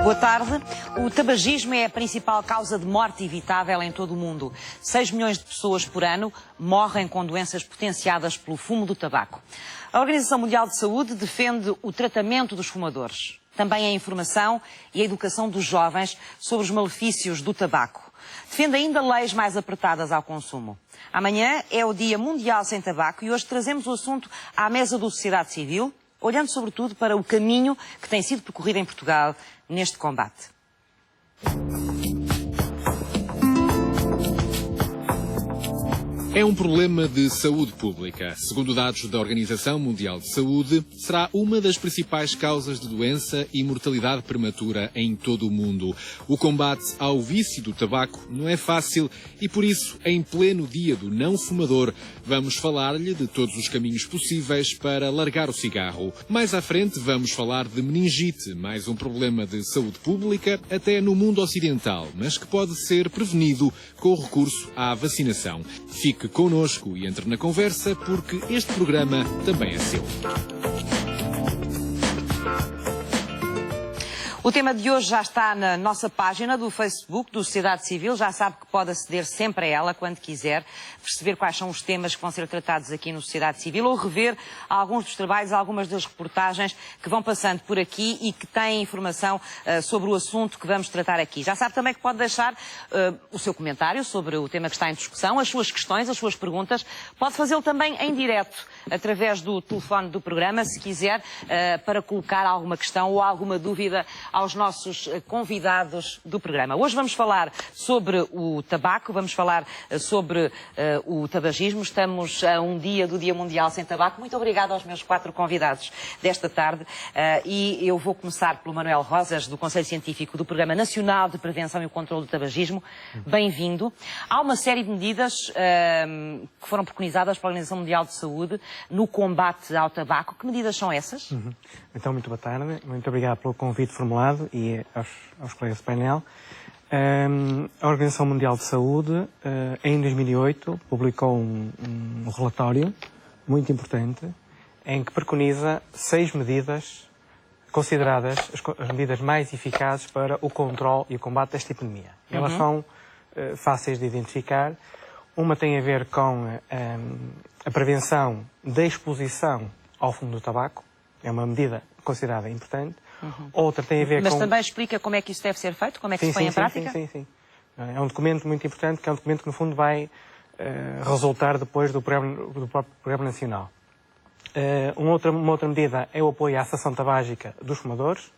Boa tarde. O tabagismo é a principal causa de morte evitável em todo o mundo. 6 milhões de pessoas por ano morrem com doenças potenciadas pelo fumo do tabaco. A Organização Mundial de Saúde defende o tratamento dos fumadores. Também a informação e a educação dos jovens sobre os malefícios do tabaco. Defende ainda leis mais apertadas ao consumo. Amanhã é o Dia Mundial Sem Tabaco e hoje trazemos o assunto à mesa da sociedade civil, olhando sobretudo para o caminho que tem sido percorrido em Portugal neste combate. É um problema de saúde pública. Segundo dados da Organização Mundial de Saúde, será uma das principais causas de doença e mortalidade prematura em todo o mundo. O combate ao vício do tabaco não é fácil e, por isso, em pleno dia do não fumador, vamos falar-lhe de todos os caminhos possíveis para largar o cigarro. Mais à frente, vamos falar de meningite, mais um problema de saúde pública, até no mundo ocidental, mas que pode ser prevenido com o recurso à vacinação. Fique connosco e entre na conversa, porque este programa também é seu. O tema de hoje já está na nossa página do Facebook do Sociedade Civil. Já sabe que pode aceder sempre a ela quando quiser, perceber quais são os temas que vão ser tratados aqui no Sociedade Civil ou rever alguns dos trabalhos, algumas das reportagens que vão passando por aqui e que têm informação sobre o assunto que vamos tratar aqui. Já sabe também que pode deixar o seu comentário sobre o tema que está em discussão, as suas questões, as suas perguntas. Pode fazê-lo também em direto, através do telefone do programa, se quiser, para colocar alguma questão ou alguma dúvida aos nossos convidados do programa. Hoje vamos falar sobre o tabaco, vamos falar sobre o tabagismo. Estamos a um dia do Dia Mundial Sem Tabaco. Muito obrigada aos meus 4 convidados desta tarde. E eu vou começar pelo Manuel Rosas, do Conselho Científico do Programa Nacional de Prevenção e Controlo do Tabagismo. Bem-vindo. Há uma série de medidas que foram preconizadas pela Organização Mundial de Saúde no combate ao tabaco. Que medidas são essas? Então, muito boa tarde. Muito obrigado pelo convite formulado e aos colegas do painel. A Organização Mundial de Saúde, em 2008, publicou um relatório muito importante em que preconiza 6 medidas consideradas as medidas mais eficazes para o controle e o combate desta epidemia. Elas são fáceis de identificar. Uma tem a ver com a prevenção da exposição ao fumo do tabaco. É uma medida considerada importante. Outra tem a ver Mas com... também explica como é que isso deve ser feito? Como é que se põe em prática? Sim. É um documento muito importante, que é um documento que, no fundo, vai resultar depois do próprio Programa Nacional. Uma outra medida é o apoio à cessação tabágica dos fumadores.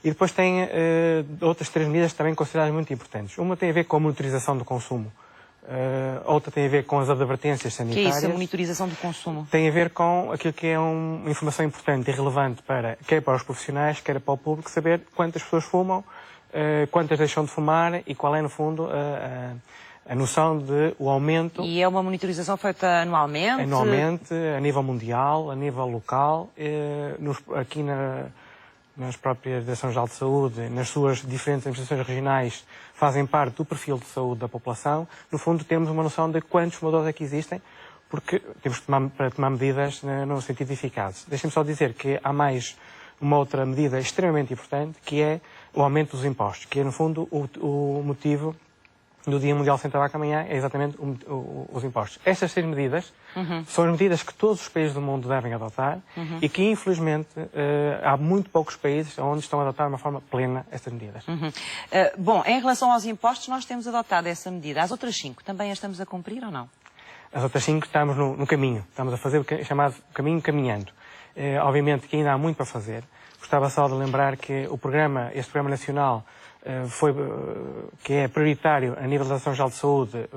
E depois tem outras 3 medidas também consideradas muito importantes. Uma tem a ver com a monitorização do consumo. Outra tem a ver com as advertências sanitárias. Que é isso, a monitorização do consumo? Tem a ver com aquilo que é uma informação importante e relevante quer para os profissionais, quer para o público, saber quantas pessoas fumam, quantas deixam de fumar e qual é, no fundo, a noção de o aumento. E é uma monitorização feita anualmente? Anualmente, a nível mundial, a nível local, aqui nas próprias Direções-Geral de Saúde, nas suas diferentes administrações regionais, fazem parte do perfil de saúde da população. No fundo, temos uma noção de quantos fumadores é que existem, porque temos para tomar medidas no sentido eficazes. Deixem-me só dizer que há mais uma outra medida extremamente importante, que é o aumento dos impostos, que é, no fundo, o motivo do Dia Mundial Sem Tabaco amanhã, é exatamente os impostos. Estas 6 medidas são as medidas que todos os países do mundo devem adotar e que, infelizmente, há muito poucos países onde estão a adotar de uma forma plena estas medidas. Bom, em relação aos impostos, nós temos adotado essa medida. As outras 5 também as estamos a cumprir ou não? As outras 5 estamos no caminho. Estamos a fazer o chamado caminho caminhando. Obviamente que ainda há muito para fazer. Gostava só de lembrar que este programa nacional que é prioritário a nível da Direção-Geral de Saúde,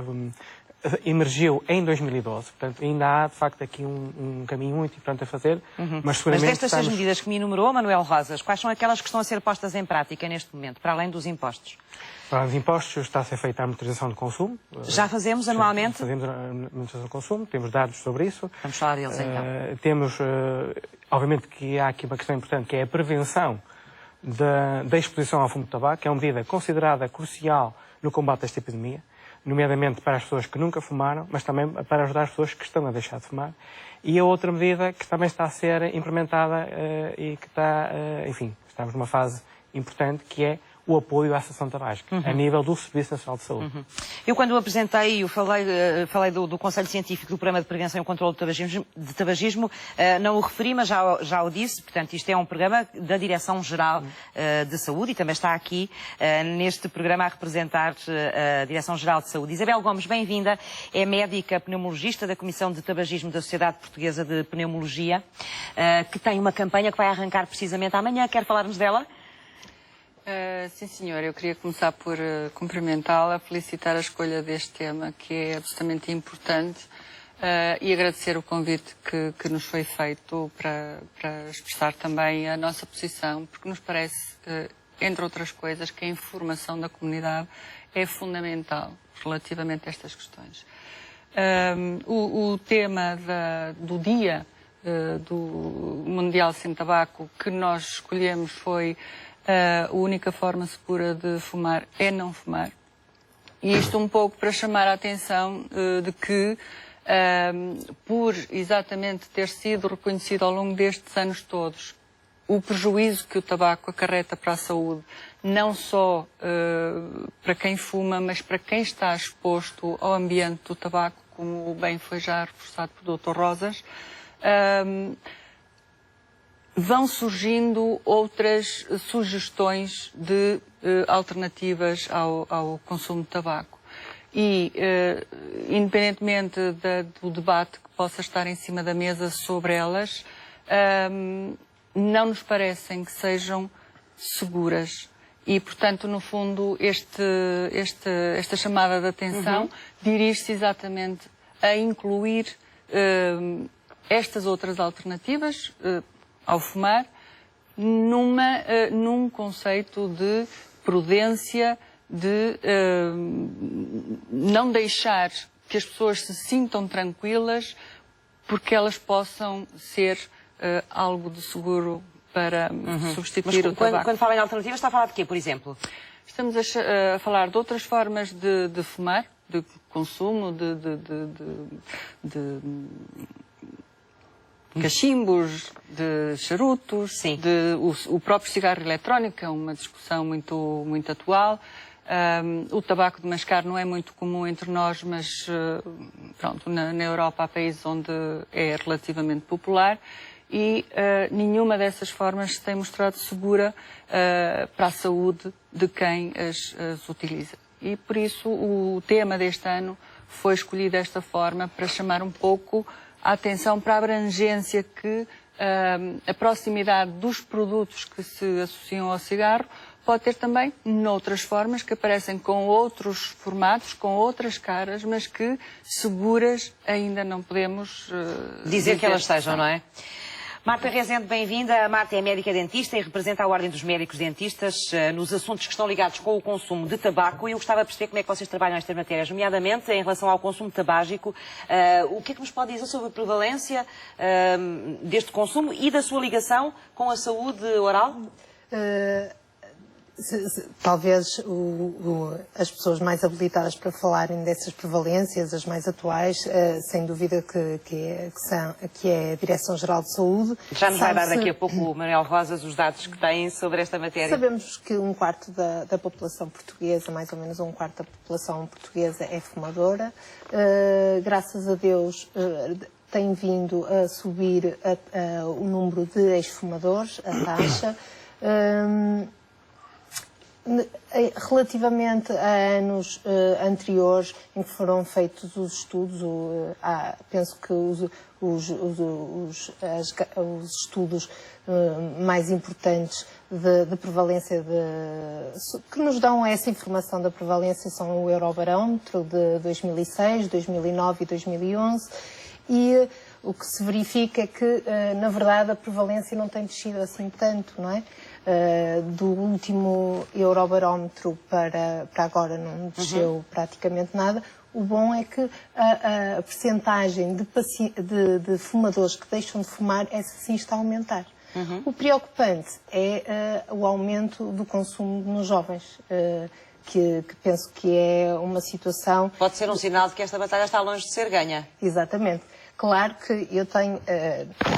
emergiu em 2012. Portanto, ainda há, de facto, aqui um caminho muito importante a fazer. Mas seguramente destas 6 medidas que me enumerou, Manuel Rosas, quais são aquelas que estão a ser postas em prática neste momento, para além dos impostos? Para os impostos está a ser feita a monitorização do consumo. Já fazemos anualmente? Fazemos a monitorização do consumo, temos dados sobre isso. Vamos falar deles então. Temos, obviamente que há aqui uma questão importante, que é a prevenção da exposição ao fumo de tabaco, que é uma medida considerada crucial no combate a esta epidemia, nomeadamente para as pessoas que nunca fumaram, mas também para ajudar as pessoas que estão a deixar de fumar. E a outra medida que também está a ser implementada e que está, enfim, estamos numa fase importante, que é o apoio à Associação Tabágica, a nível do Serviço Nacional de Saúde. Eu, quando o apresentei, eu falei do Conselho Científico do Programa de Prevenção e Controlo de Tabagismo, não o referi, mas já o disse. Portanto, isto é um programa da Direção-Geral de Saúde e também está aqui neste programa a representar a Direção-Geral de Saúde. Isabel Gomes, bem-vinda, é médica pneumologista da Comissão de Tabagismo da Sociedade Portuguesa de Pneumologia, que tem uma campanha que vai arrancar precisamente amanhã. Quer falar-nos dela? Sim, senhor. Eu queria começar por cumprimentá-la, felicitar a escolha deste tema, que é absolutamente importante, e agradecer o convite que nos foi feito para expressar também a nossa posição, porque nos parece, entre outras coisas, que a informação da comunidade é fundamental relativamente a estas questões. O tema do Dia do Mundial Sem Tabaco que nós escolhemos foi a única forma segura de fumar é não fumar. E isto um pouco para chamar a atenção de que, por exatamente ter sido reconhecido ao longo destes anos todos o prejuízo que o tabaco acarreta para a saúde, não só para quem fuma, mas para quem está exposto ao ambiente do tabaco, como bem foi já reforçado pelo Dr. Rosas, vão surgindo outras sugestões de alternativas ao consumo de tabaco. E, independentemente do debate que possa estar em cima da mesa sobre elas, não nos parecem que sejam seguras. E, portanto, no fundo, esta chamada de atenção dirige-se exatamente a incluir estas outras alternativas ao fumar, num conceito de prudência, de não deixar que as pessoas se sintam tranquilas porque elas possam ser algo de seguro para substituir o tabaco. Quando fala em alternativas, está a falar de quê, por exemplo? Estamos a falar de outras formas de fumar, de consumo, de cachimbos, de charutos, o próprio cigarro eletrónico, que é uma discussão muito, muito atual. O tabaco de mascar não é muito comum entre nós, mas pronto, na Europa há países onde é relativamente popular e nenhuma dessas formas se tem mostrado segura para a saúde de quem as utiliza. E por isso o tema deste ano foi escolhido desta forma para chamar um pouco a atenção para a abrangência que a proximidade dos produtos que se associam ao cigarro pode ter também noutras formas que aparecem com outros formatos, com outras caras, mas que seguras ainda não podemos dizer que elas sejam, não é? Marta Rezende, bem-vinda. A Marta é médica dentista e representa a Ordem dos Médicos Dentistas nos assuntos que estão ligados com o consumo de tabaco. E eu gostava de perceber como é que vocês trabalham estas matérias, nomeadamente em relação ao consumo tabágico. O que é que nos pode dizer sobre a prevalência deste consumo e da sua ligação com a saúde oral? Talvez as pessoas mais habilitadas para falarem dessas prevalências, as mais atuais, sem dúvida que é a Direção-Geral de Saúde. Já nos vai dar daqui a pouco o Manuel Rosas os dados que têm sobre esta matéria. Sabemos que um quarto da população portuguesa, mais ou menos um quarto da população portuguesa é fumadora. Graças a Deus tem vindo a subir o número de ex-fumadores, a taxa. Relativamente a anos anteriores em que foram feitos os estudos, penso que os estudos mais importantes de prevalência que nos dão essa informação da prevalência são o Eurobarómetro de 2006, 2009 e 2011 e o que se verifica é que, na verdade, a prevalência não tem descido assim tanto, não é? Do último Eurobarómetro para agora não desceu praticamente nada. O bom é que a percentagem de fumadores que deixam de fumar, essa sim está a aumentar. O preocupante é o aumento do consumo nos jovens, que penso que é uma situação... Pode ser um sinal de que esta batalha está longe de ser ganha. Exatamente. Claro que eu tenho,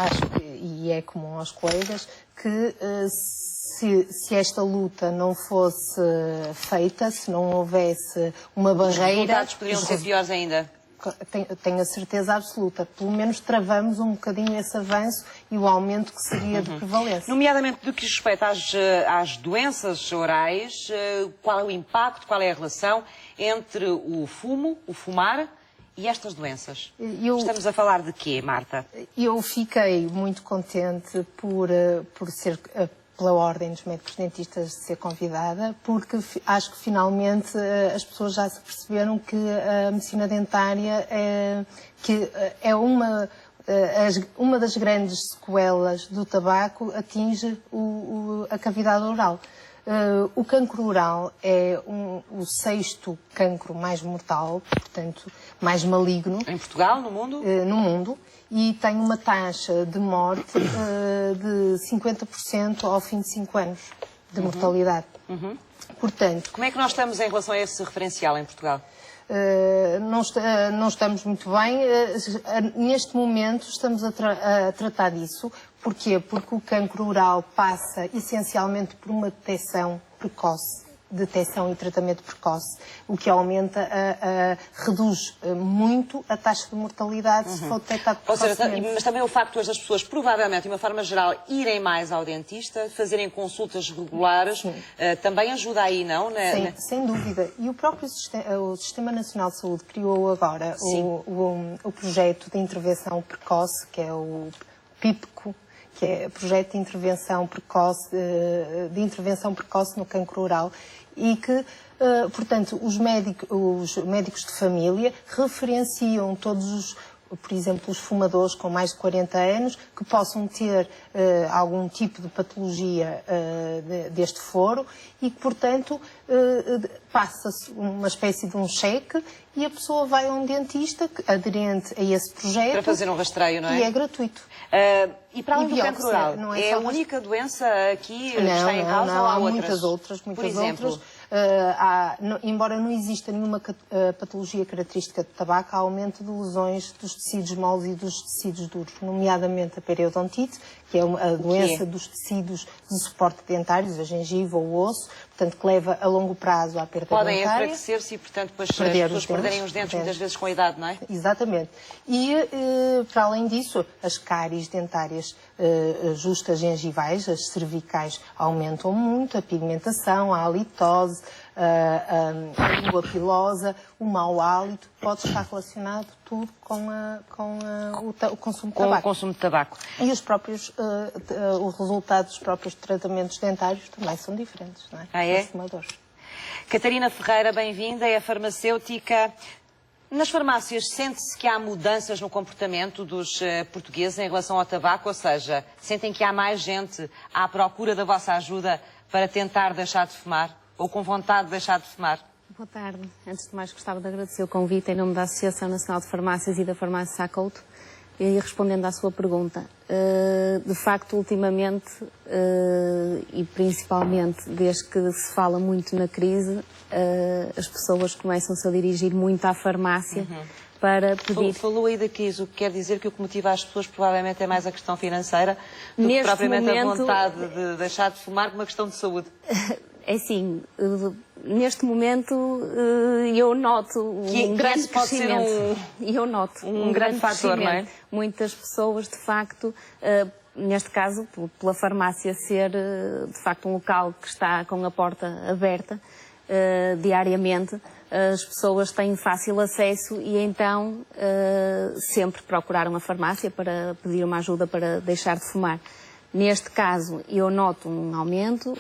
acho que, e é comum aos colegas, que se esta luta não fosse feita, se não houvesse uma barreira... Os resultados poderiam ser piores ainda. Tenho a certeza absoluta. Pelo menos travamos um bocadinho esse avanço e o aumento que seria de prevalência. Nomeadamente do que diz respeito às doenças orais, qual é o impacto, qual é a relação entre o fumo, o fumar e estas doenças? Estamos a falar de quê, Marta? Eu fiquei muito contente por ser... pela Ordem dos Médicos Dentistas de ser convidada, porque acho que finalmente as pessoas já se perceberam que a medicina dentária é uma das grandes sequelas do tabaco, atinge a cavidade oral. O cancro oral é o 6º cancro mais mortal, portanto, mais maligno. Em Portugal, no mundo? No mundo. E tem uma taxa de morte de 50% ao fim de 5 anos de mortalidade. Portanto, como é que nós estamos em relação a esse referencial em Portugal? Não estamos muito bem. Neste momento estamos a tratar disso. Porquê? Porque o cancro oral passa essencialmente por uma detecção e tratamento precoce, o que aumenta, reduz muito a taxa de mortalidade se for detectado precocemente. Mas também o facto hoje das pessoas, provavelmente, de uma forma geral, irem mais ao dentista, fazerem consultas regulares, também ajuda aí, não? Sem dúvida. E o próprio o Sistema Nacional de Saúde criou agora o projeto de intervenção precoce, que é o PIPCO, que é Projeto de Intervenção Precoce no cancro oral, e que, portanto, os médicos de família referenciam todos por exemplo, os fumadores com mais de 40 anos, que possam ter algum tipo de patologia deste foro e que, portanto, passa-se uma espécie de um cheque e a pessoa vai a um dentista aderente a esse projeto. Para fazer um rastreio, não é? E é gratuito. E para além do cancro oral, é a única doença aqui que está em causa ou há outras? Muitas outras. Por exemplo? Embora não exista nenhuma patologia característica do tabaco, há aumento de lesões dos tecidos moles e dos tecidos duros, nomeadamente a periodontite, que é a doença dos tecidos de suporte dentários, a gengiva ou o osso, portanto, que leva a longo prazo à perda dentária. Podem enfraquecer-se e, portanto, depois as pessoas perderem os dentes muitas vezes com a idade, não é? Exatamente. E, para além disso, as cáries dentárias justas gengivais, as cervicais, aumentam muito, a pigmentação, a halitose, a língua pilosa, o mau hálito, pode estar relacionado tudo com o consumo de tabaco. Com o consumo de tabaco. E os resultados dos próprios tratamentos dentários também são diferentes, não é? Ah, é? Dos fumadores. Catarina Ferreira, bem-vinda, é farmacêutica. Nas farmácias sente-se que há mudanças no comportamento dos portugueses em relação ao tabaco, ou seja, sentem que há mais gente à procura da vossa ajuda para tentar deixar de fumar ou com vontade de deixar de fumar? Boa tarde. Antes de mais, gostava de agradecer o convite em nome da Associação Nacional de Farmácias e da Farmácia Sacouto e respondendo à sua pergunta. De facto, ultimamente, e principalmente desde que se fala muito na crise, as pessoas começam-se a dirigir muito à farmácia para pedir... Falou aí da crise, o que quer dizer que o que motiva as pessoas provavelmente é mais a questão financeira do que propriamente a vontade de deixar de fumar por uma questão de saúde. É assim, neste momento eu noto um grande crescimento. Eu noto um grande fator, não é? Muitas pessoas, de facto, neste caso, pela farmácia ser de facto um local que está com a porta aberta diariamente, as pessoas têm fácil acesso e então sempre procuraram a farmácia para pedir uma ajuda para deixar de fumar. Neste caso, eu noto um aumento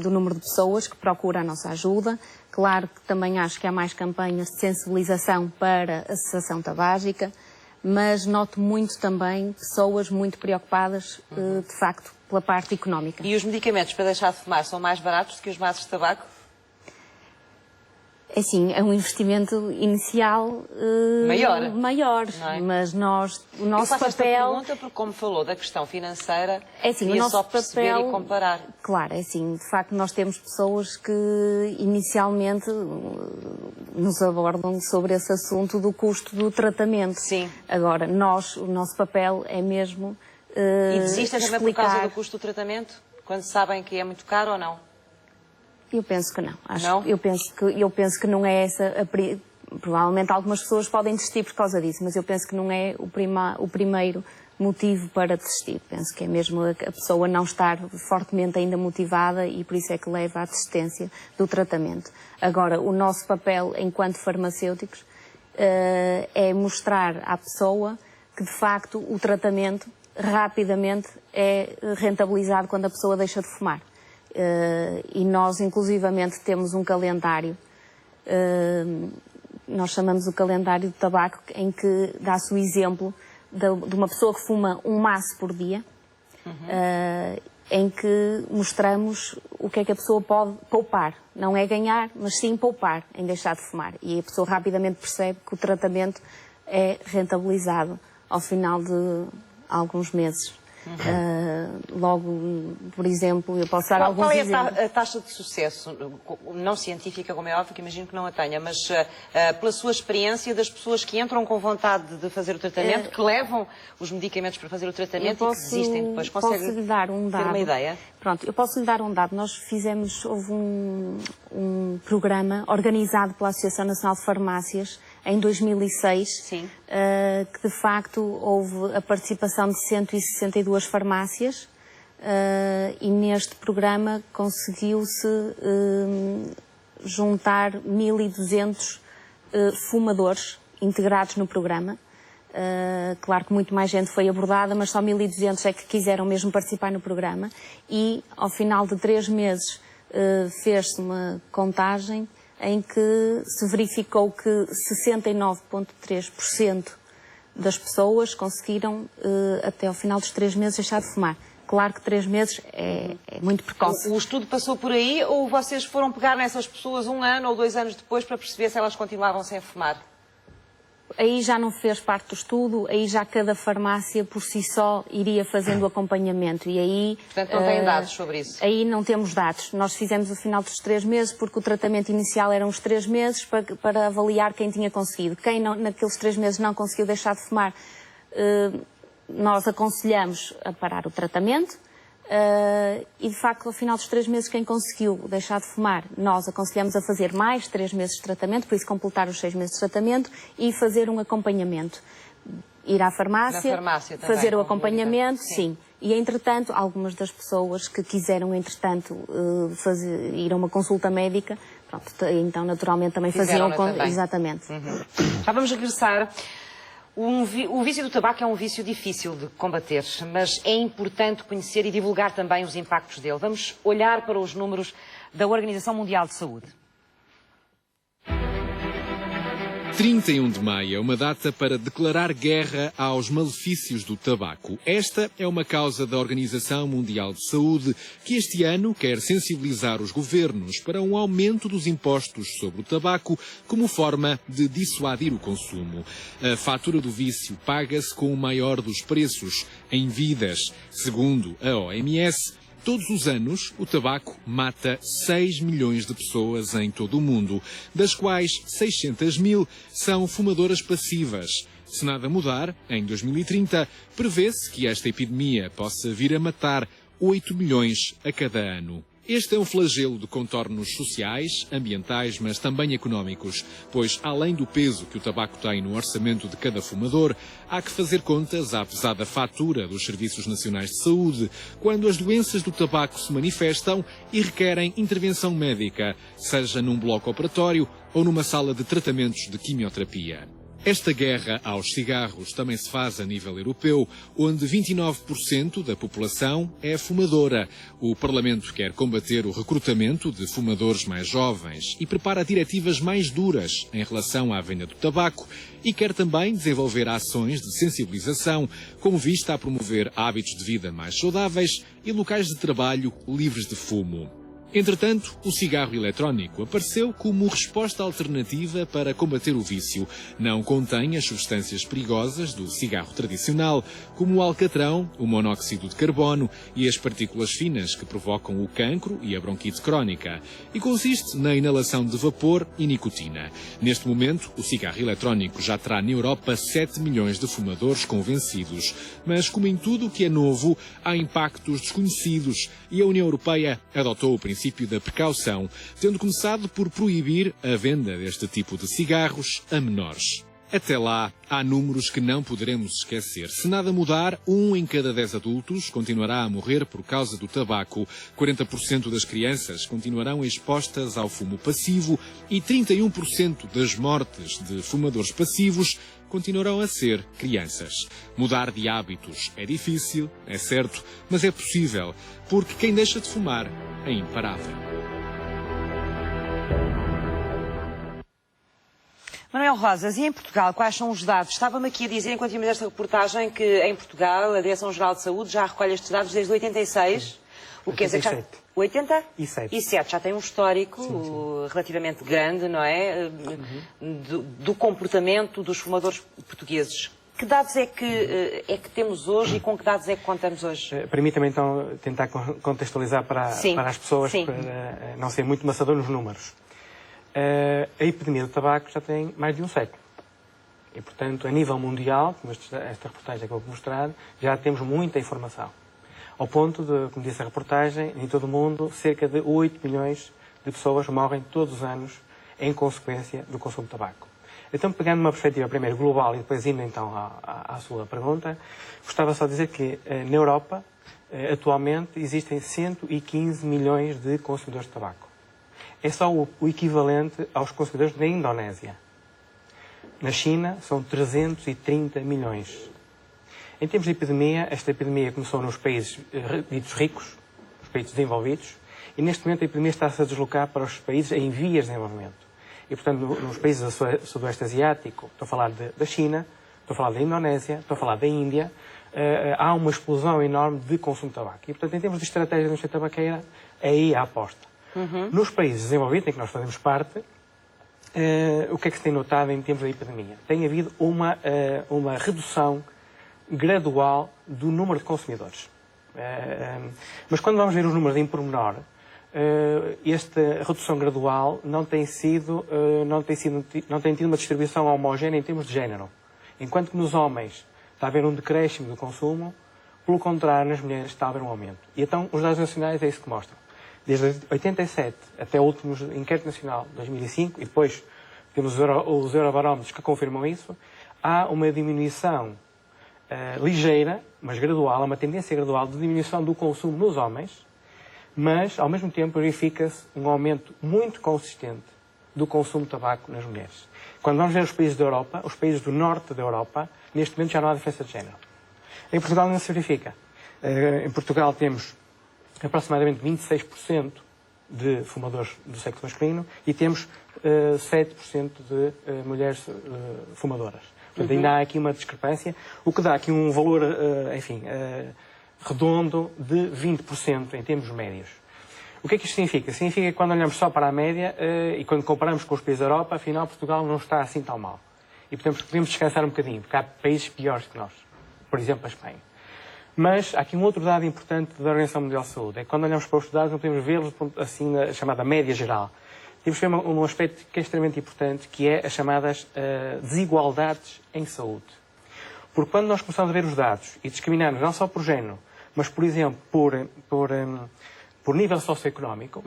do número de pessoas que procuram a nossa ajuda. Claro que também acho que há mais campanhas de sensibilização para a cessação tabágica, mas noto muito também pessoas muito preocupadas, de facto, pela parte económica. E os medicamentos para deixar de fumar são mais baratos do que os maços de tabaco? É assim, é um investimento inicial maior, não é? Mas o nosso Eu faço esta papel... pergunta porque, como falou da questão financeira, É assim, queria o nosso só perceber papel, e comparar. Claro, é assim, de facto nós temos pessoas que inicialmente nos abordam sobre esse assunto do custo do tratamento. Sim. Agora, o nosso papel é mesmo E desistem também por causa explicar... do custo do tratamento? Quando sabem que é muito caro ou não? Eu penso que não. Não? Eu penso que não é essa provavelmente algumas pessoas podem desistir por causa disso, mas eu penso que não é o primeiro motivo para desistir. Penso que é mesmo a pessoa não estar fortemente ainda motivada e por isso é que leva à desistência do tratamento. Agora, o nosso papel enquanto farmacêuticos é mostrar à pessoa que de facto o tratamento rapidamente é rentabilizado quando a pessoa deixa de fumar. E nós, inclusivamente, temos um calendário, nós chamamos o calendário do tabaco, em que dá-se o exemplo de uma pessoa que fuma um maço por dia, em que mostramos o que é que a pessoa pode poupar. Não é ganhar, mas sim poupar em deixar de fumar. E a pessoa rapidamente percebe que o tratamento é rentabilizado ao final de alguns meses. Logo, por exemplo, eu posso dar alguns exemplos. Qual é a taxa de sucesso, não científica, como é óbvio, que imagino que não a tenha, mas pela sua experiência das pessoas que entram com vontade de fazer o tratamento, que levam os medicamentos para fazer o tratamento e que desistem depois? Consegue lhe dar um dado. ter uma ideia? Pronto, eu posso lhe dar um dado. Houve um programa organizado pela Associação Nacional de Farmácias em 2006, Sim. Que de facto houve a participação de 162 farmácias e neste programa conseguiu-se juntar 1.200 fumadores integrados no programa. Claro que muito mais gente foi abordada, mas só 1.200 é que quiseram mesmo participar no programa e ao final de 3 meses fez-se uma contagem em que se verificou que 69,3% das pessoas conseguiram, até ao final dos 3 meses, deixar de fumar. Claro que 3 meses é muito precoce. O estudo passou por aí ou vocês foram pegar nessas pessoas 1 ano ou 2 anos depois para perceber se elas continuavam sem fumar? Aí já não fez parte do estudo, aí já cada farmácia por si só iria fazendo o acompanhamento e aí... Portanto, não têm dados sobre isso? Aí não temos dados. Nós fizemos o final dos 3 meses porque o tratamento inicial eram os 3 meses para avaliar quem tinha conseguido. Quem naqueles 3 meses não conseguiu deixar de fumar, nós aconselhamos a parar o tratamento. E de facto, ao final dos 3 meses, quem conseguiu deixar de fumar, nós aconselhamos a fazer mais 3 meses de tratamento, por isso completar os 6 meses de tratamento e fazer um acompanhamento. Ir à farmácia também, fazer o acompanhamento, sim. E entretanto, algumas das pessoas que quiseram, entretanto, ir a uma consulta médica, pronto, então naturalmente também faziam... Também. Exatamente. Já vamos regressar. O vício do tabaco é um vício difícil de combater, mas é importante conhecer e divulgar também os impactos dele. Vamos olhar para os números da Organização Mundial de Saúde. 31 de maio é uma data para declarar guerra aos malefícios do tabaco. Esta é uma causa da Organização Mundial de Saúde, que este ano quer sensibilizar os governos para um aumento dos impostos sobre o tabaco como forma de dissuadir o consumo. A fatura do vício paga-se com o maior dos preços, em vidas. Segundo a OMS, todos os anos, o tabaco mata 6 milhões de pessoas em todo o mundo, das quais 600 mil são fumadoras passivas. Se nada mudar, em 2030, prevê-se que esta epidemia possa vir a matar 8 milhões a cada ano. Este é um flagelo de contornos sociais, ambientais, mas também económicos, pois, além do peso que o tabaco tem no orçamento de cada fumador, há que fazer contas à pesada fatura dos Serviços Nacionais de Saúde, quando as doenças do tabaco se manifestam e requerem intervenção médica, seja num bloco operatório ou numa sala de tratamentos de quimioterapia. Esta guerra aos cigarros também se faz a nível europeu, onde 29% da população é fumadora. O Parlamento quer combater o recrutamento de fumadores mais jovens e prepara diretivas mais duras em relação à venda do tabaco e quer também desenvolver ações de sensibilização com vista a promover hábitos de vida mais saudáveis e locais de trabalho livres de fumo. Entretanto, o cigarro eletrónico apareceu como resposta alternativa para combater o vício. Não contém as substâncias perigosas do cigarro tradicional, como o alcatrão, o monóxido de carbono e as partículas finas que provocam o cancro e a bronquite crónica, e consiste na inalação de vapor e nicotina. Neste momento, o cigarro eletrónico já terá na Europa 7 milhões de fumadores convencidos. Mas, como em tudo o que é novo, há impactos desconhecidos e a União Europeia adotou o princípio da precaução, tendo começado por proibir a venda deste tipo de cigarros a menores. Até lá, há números que não poderemos esquecer. Se nada mudar, 1 em cada 10 adultos continuará a morrer por causa do tabaco, 40% das crianças continuarão expostas ao fumo passivo e 31% das mortes de fumadores passivos continuarão a ser crianças. Mudar de hábitos é difícil, é certo, mas é possível, porque quem deixa de fumar é imparável. Manuel Rosas, e em Portugal, quais são os dados? Estava-me aqui a dizer, enquanto tínhamos esta reportagem, que em Portugal a Direção-Geral de Saúde já recolhe estes dados desde 86. O que quer dizer que já... 87. Já tem um histórico relativamente grande, não é? Do comportamento dos fumadores portugueses. Que dados é que temos hoje e com que dados é que contamos hoje? Permita-me então tentar contextualizar para as pessoas, para não ser muito maçador nos números. A epidemia do tabaco já tem mais de um século. E, portanto, a nível mundial, como esta reportagem que eu vou mostrar, já temos muita informação. Ao ponto de, como disse a reportagem, em todo o mundo, cerca de 8 milhões de pessoas morrem todos os anos em consequência do consumo de tabaco. Então, pegando uma perspectiva primeiro global e depois indo então à sua pergunta, gostava só de dizer que na Europa, atualmente, existem 115 milhões de consumidores de tabaco. É só o equivalente aos consumidores da Indonésia. Na China, são 330 milhões. Em termos de epidemia, esta epidemia começou nos países ditos ricos, os países desenvolvidos, e neste momento a epidemia está-se a deslocar para os países em vias de desenvolvimento. E, portanto, nos países do Sudoeste Asiático, estou a falar da China, estou a falar da Indonésia, estou a falar da Índia, há uma explosão enorme de consumo de tabaco. E, portanto, em termos de estratégia da indústria tabaqueira, é aí a aposta. Nos países desenvolvidos, em que nós fazemos parte, o que é que se tem notado em termos da epidemia? Tem havido uma redução gradual do número de consumidores. Mas quando vamos ver os números em pormenor, esta redução gradual não tem tido uma distribuição homogénea em termos de género. Enquanto que nos homens está a haver um decréscimo do consumo, pelo contrário, nas mulheres está a haver um aumento. E então os dados nacionais é isso que mostram. Desde 87 até o último inquérito nacional de 2005, e depois temos os eurobarómetros que confirmam isso, há uma diminuição ligeira, mas gradual, uma tendência gradual de diminuição do consumo nos homens, mas, ao mesmo tempo, verifica-se um aumento muito consistente do consumo de tabaco nas mulheres. Quando vamos ver os países da Europa, os países do norte da Europa, neste momento já não há diferença de género. Em Portugal não se verifica. Em Portugal temos aproximadamente 26% de fumadores do sexo masculino e temos 7% de mulheres fumadoras. Portanto, ainda há aqui uma discrepância, o que dá aqui um valor, redondo de 20% em termos médios. O que é que isto significa? Significa que quando olhamos só para a média e quando comparamos com os países da Europa, afinal Portugal não está assim tão mal. E portanto podemos descansar um bocadinho, porque há países piores que nós. Por exemplo, a Espanha. Mas há aqui um outro dado importante da Organização Mundial de Saúde. É que quando olhamos para os dados não podemos vê-los assim na chamada média geral. Temos que ver um aspecto que é extremamente importante, que é as chamadas desigualdades em saúde. Porque quando nós começamos a ver os dados e discriminamos não só por género, mas, por exemplo, por nível socioeconómico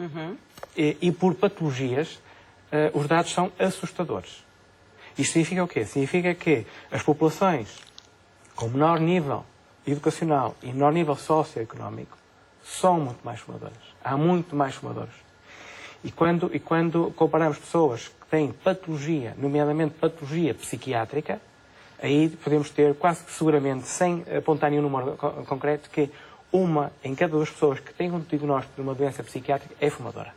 e por patologias, os dados são assustadores. Isto significa o quê? Significa que as populações com menor nível educacional e menor nível socioeconómico são muito mais fumadoras. Há muito mais fumadores. E quando comparamos pessoas que têm patologia, nomeadamente patologia psiquiátrica, aí podemos ter quase que seguramente, sem apontar nenhum número concreto, que uma em cada duas pessoas que têm um diagnóstico de uma doença psiquiátrica é fumadora.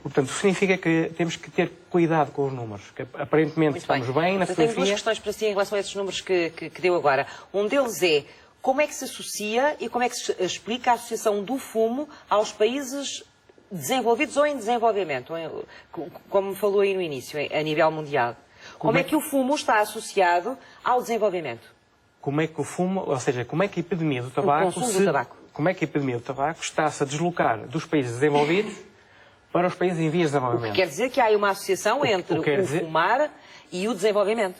Portanto, significa que temos que ter cuidado com os números, que aparentemente estamos bem na fotografia. Eu tenho duas questões para si em relação a esses números que deu agora. Um deles é como é que se associa e como é que se explica a associação do fumo aos países desenvolvidos ou em desenvolvimento, como falou aí no início, a nível mundial. Como é que o fumo está associado ao desenvolvimento? Como é que o fumo, ou seja, como é que a epidemia do tabaco, como é que a epidemia do tabaco está-se a deslocar dos países desenvolvidos para os países em vias de desenvolvimento? O que quer dizer que há aí uma associação entre o fumar e o desenvolvimento,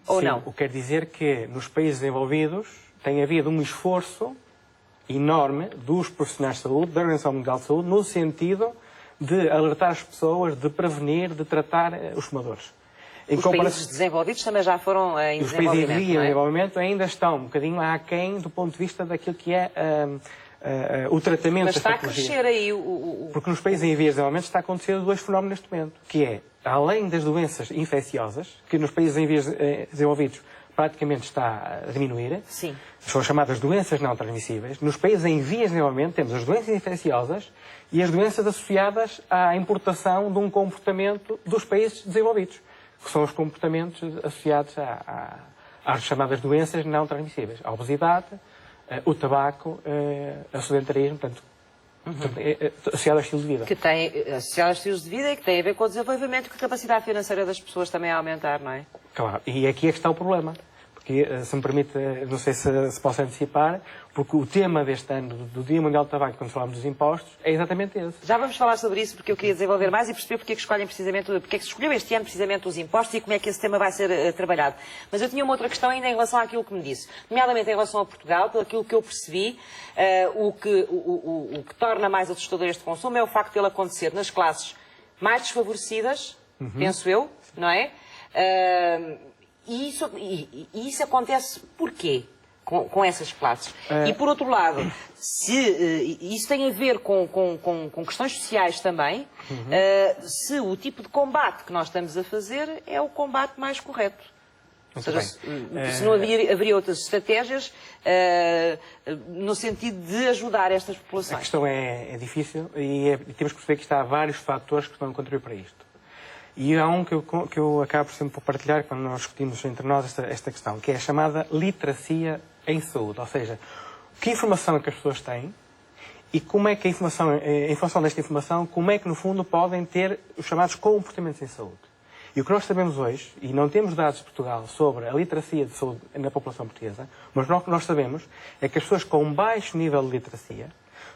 ou sim, não? O que quer dizer que nos países desenvolvidos tem havido um esforço enorme dos profissionais de saúde, da Organização Mundial de Saúde, no sentido de alertar as pessoas, de prevenir, de tratar os fumadores. Os países desenvolvidos também já foram em os desenvolvimento, países em desenvolvimento ainda estão um bocadinho aquém do ponto de vista daquilo que é o tratamento. Mas está a crescer aí Porque nos países em vias de desenvolvimento está a acontecer dois fenómenos neste momento, que é, além das doenças infecciosas, que nos países em vias desenvolvidos praticamente está a diminuir, sim, são as chamadas doenças não transmissíveis. Nos países em vias de desenvolvimento temos as doenças infecciosas e as doenças associadas à importação de um comportamento dos países desenvolvidos, que são os comportamentos associados às chamadas doenças não transmissíveis. A obesidade, o tabaco, o sedentarismo, portanto, associado ao estilo de vida. Que tem associado aos estilos de vida e que tem a ver com o desenvolvimento e com a capacidade financeira das pessoas também a aumentar, não é? Claro, e aqui é que está o problema. Porque, se me permite, não sei se posso antecipar, porque o tema deste ano, do Dia Mundial do Tabaco, quando falamos dos impostos, é exatamente esse. Já vamos falar sobre isso, porque eu queria desenvolver mais e perceber porque é que escolhem precisamente, porque é que se escolheu este ano precisamente os impostos e como é que esse tema vai ser trabalhado. Mas eu tinha uma outra questão ainda em relação àquilo que me disse, nomeadamente em relação a Portugal, pelo aquilo que eu percebi, o que torna mais assustador este consumo é o facto de ele acontecer nas classes mais desfavorecidas, penso eu, não é? E isso acontece porquê com essas classes? E por outro lado, se isso tem a ver com questões sociais também, se o tipo de combate que nós estamos a fazer é o combate mais correto. Ou seja, se não haveria outras estratégias no sentido de ajudar estas populações. A questão é difícil e temos que perceber que há vários fatores que estão a contribuir para isto. E há um que eu acabo sempre por partilhar quando nós discutimos entre nós esta questão, que é a chamada literacia em saúde. Ou seja, que informação é que as pessoas têm e como é que a informação, em função desta informação, como é que no fundo podem ter os chamados comportamentos em saúde. E o que nós sabemos hoje, e não temos dados de Portugal sobre a literacia de saúde na população portuguesa, mas o que nós sabemos é que as pessoas com baixo nível de literacia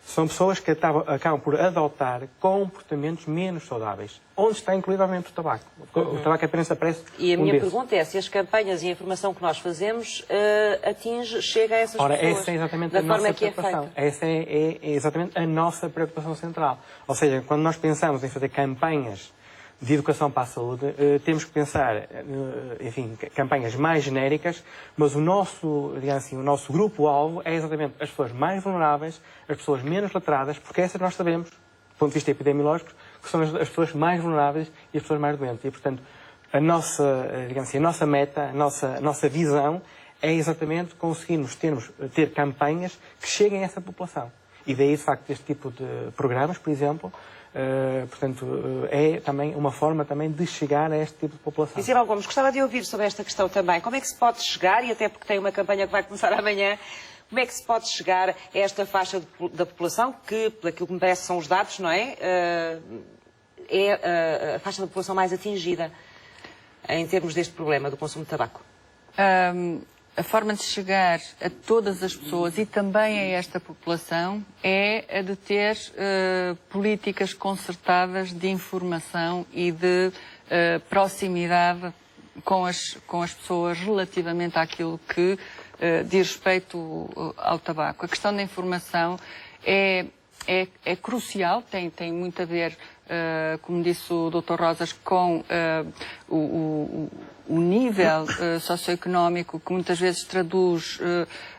são pessoas que acabam por adotar comportamentos menos saudáveis, onde está incluído o tabaco. O tabaco apenas aparece E a minha pergunta é se as campanhas e a informação que nós fazemos chega a essas pessoas. Essa é exatamente a nossa preocupação. Essa é exatamente a nossa preocupação central. Ou seja, quando nós pensamos em fazer campanhas de educação para a saúde, temos que pensar, enfim, campanhas mais genéricas, mas o nosso, digamos assim, o nosso grupo-alvo é exatamente as pessoas mais vulneráveis, as pessoas menos letradas, porque essas nós sabemos, do ponto de vista epidemiológico, que são as pessoas mais vulneráveis e as pessoas mais doentes. E, portanto, a nossa, digamos assim, a nossa meta, a nossa visão é exatamente conseguirmos ter campanhas que cheguem a essa população. E daí, de facto, este tipo de programas, por exemplo, portanto, é também uma forma também de chegar a este tipo de população. Isabel Gomes, gostava de ouvir sobre esta questão também. Como é que se pode chegar, e até porque tem uma campanha que vai começar amanhã, como é que se pode chegar a esta faixa da população, que, por aquilo que me parece são os dados, não é? É a faixa da população mais atingida em termos deste problema do consumo de tabaco? A forma de chegar a todas as pessoas e também a esta população é a de ter políticas concertadas de informação e de proximidade com as pessoas relativamente àquilo que diz respeito ao tabaco. A questão da informação é crucial, tem muito a ver, como disse o Dr. Rosas, com o nível socioeconómico, que muitas vezes traduz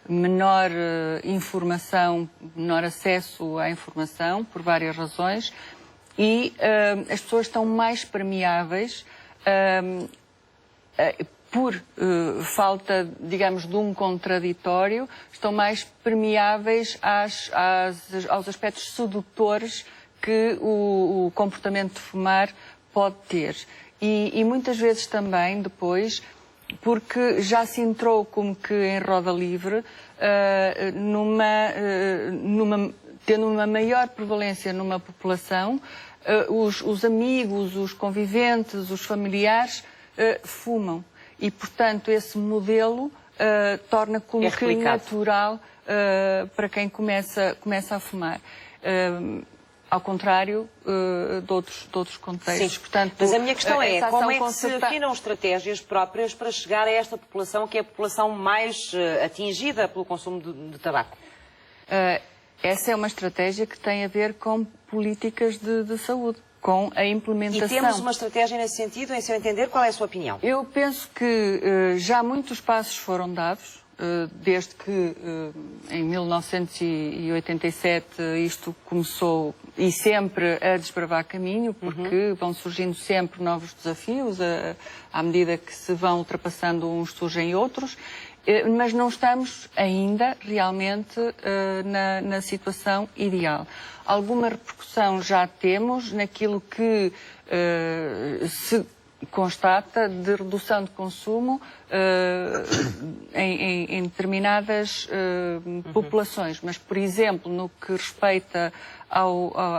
menor informação, menor acesso à informação, por várias razões, e as pessoas estão mais permeáveis por falta, digamos, de um contraditório, estão mais permeáveis aos aspectos sedutores que o comportamento de fumar pode ter. E muitas vezes também, depois, porque já se entrou como que em roda livre, numa tendo uma maior prevalência numa população, os amigos, os conviventes, os familiares fumam. E, portanto, esse modelo torna como que natural para quem começa a fumar. Ao contrário de outros contextos. Sim, portanto, mas a minha questão é como é que se afinam estratégias próprias para chegar a esta população que é a população mais atingida pelo consumo de tabaco? Essa é uma estratégia que tem a ver com políticas de saúde, com a implementação. E temos uma estratégia nesse sentido, em seu entender, qual é a sua opinião? Eu penso que já muitos passos foram dados, desde que em 1987 isto começou e sempre a desbravar caminho, porque vão surgindo sempre novos desafios, à medida que se vão ultrapassando uns surgem outros, mas não estamos ainda realmente na situação ideal. Alguma repercussão já temos naquilo que se constata de redução de consumo em determinadas populações. Mas, por exemplo, no que respeita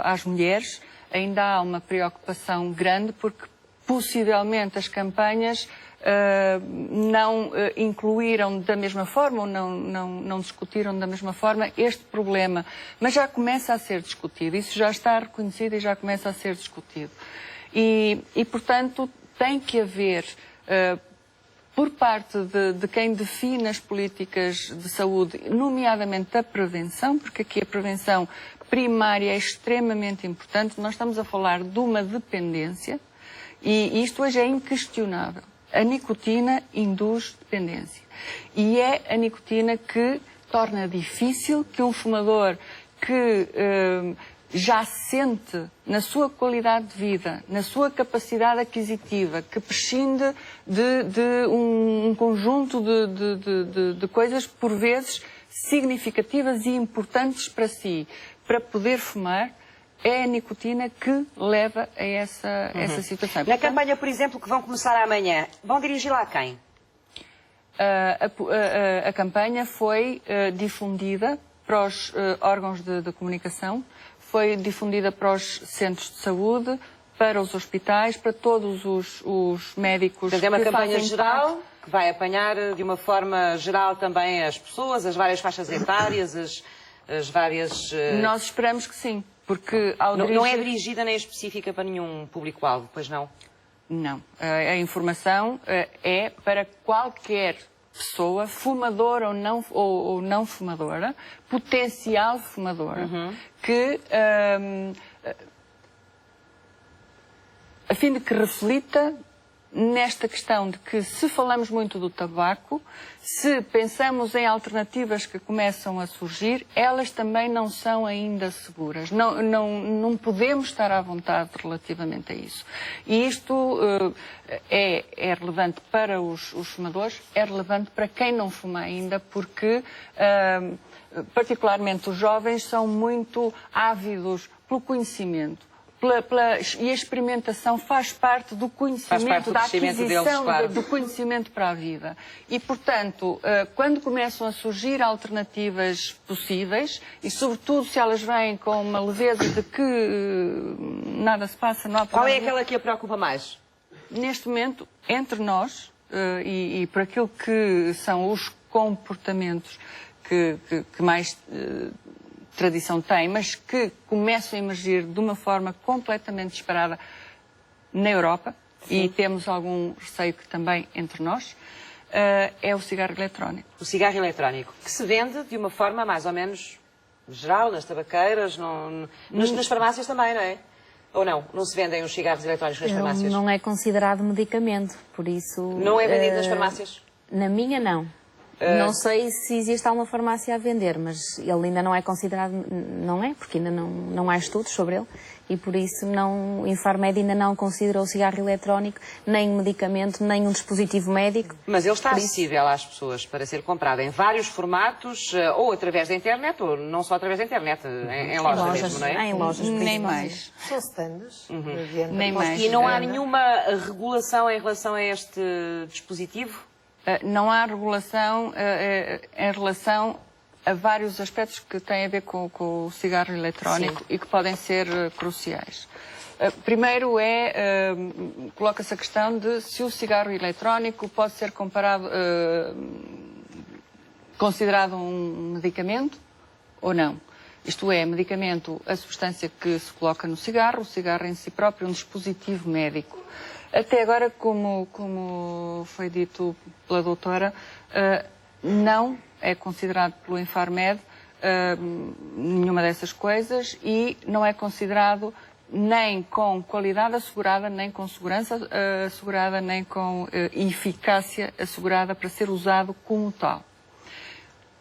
às mulheres, ainda há uma preocupação grande porque possivelmente as campanhas não incluíram da mesma forma ou não discutiram da mesma forma este problema. Mas já começa a ser discutido, isso já está reconhecido e já começa a ser discutido. E portanto, tem que haver, por parte de quem define as políticas de saúde, nomeadamente a prevenção, porque aqui a prevenção primária é extremamente importante. Nós estamos a falar de uma dependência e isto hoje é inquestionável. A nicotina induz dependência. E é a nicotina que torna difícil que um fumador que já sente na sua qualidade de vida, na sua capacidade aquisitiva, que prescinde de um conjunto de coisas, por vezes, significativas e importantes para si, para poder fumar, é a nicotina que leva a essa situação. Na campanha, por exemplo, que vão começar amanhã, vão dirigi-la a quem? A campanha foi difundida para os órgãos de comunicação, foi difundida para os centros de saúde, para os hospitais, para todos os médicos. Portanto, é uma campanha geral que vai apanhar de uma forma geral também as pessoas, as várias faixas etárias, as várias... Nós esperamos que sim, porque não é dirigida nem específica para nenhum público-alvo, pois não? Não. A informação é para qualquer pessoa, fumadora ou não fumadora, potencial fumadora, que a fim de que reflita nesta questão de que, se falamos muito do tabaco, se pensamos em alternativas que começam a surgir, elas também não são ainda seguras. Não podemos estar à vontade relativamente a isso. E isto é relevante para os fumadores, é relevante para quem não fuma ainda, porque particularmente os jovens são muito ávidos pelo conhecimento. E a experimentação faz parte do conhecimento, da aquisição do conhecimento para a vida. E, portanto, quando começam a surgir alternativas possíveis, e sobretudo se elas vêm com uma leveza de que nada se passa, não há problema. Qual é aquela que a preocupa mais? Neste momento, entre nós, e por aquilo que são os comportamentos que mais... tradição tem, mas que começam a emergir de uma forma completamente disparada na Europa, e temos algum receio que também entre nós, é o cigarro eletrónico. O cigarro eletrónico, que se vende de uma forma mais ou menos geral, nas tabaqueiras, nas farmácias também, não é? Ou não? Não se vendem os cigarros eletrónicos nas farmácias? Não é considerado medicamento, por isso... Não é vendido nas farmácias? Na minha, não. Não sei se existe alguma farmácia a vender, mas ele ainda não é considerado, não é, porque ainda não há estudos sobre ele, e por isso o Infarmed ainda não considera o cigarro eletrónico nem um medicamento, nem um dispositivo médico. Mas ele está acessível às pessoas para ser comprado em vários formatos, ou através da internet, ou não só através da internet, em lojas mesmo, não é? Em lojas, nem mais. São stands. Nem mais. E não há nenhuma regulação em relação a este dispositivo? Não há regulação em relação há vários aspectos que têm a ver com o cigarro eletrónico e que podem ser cruciais. Primeiro coloca-se a questão de se o cigarro eletrónico pode ser considerado um medicamento ou não. Isto é, medicamento, a substância que se coloca no cigarro, o cigarro em si próprio, um dispositivo médico. Até agora, como foi dito pela doutora, não é considerado pelo Infarmed nenhuma dessas coisas e não é considerado nem com qualidade assegurada, nem com segurança assegurada, nem com eficácia assegurada para ser usado como tal.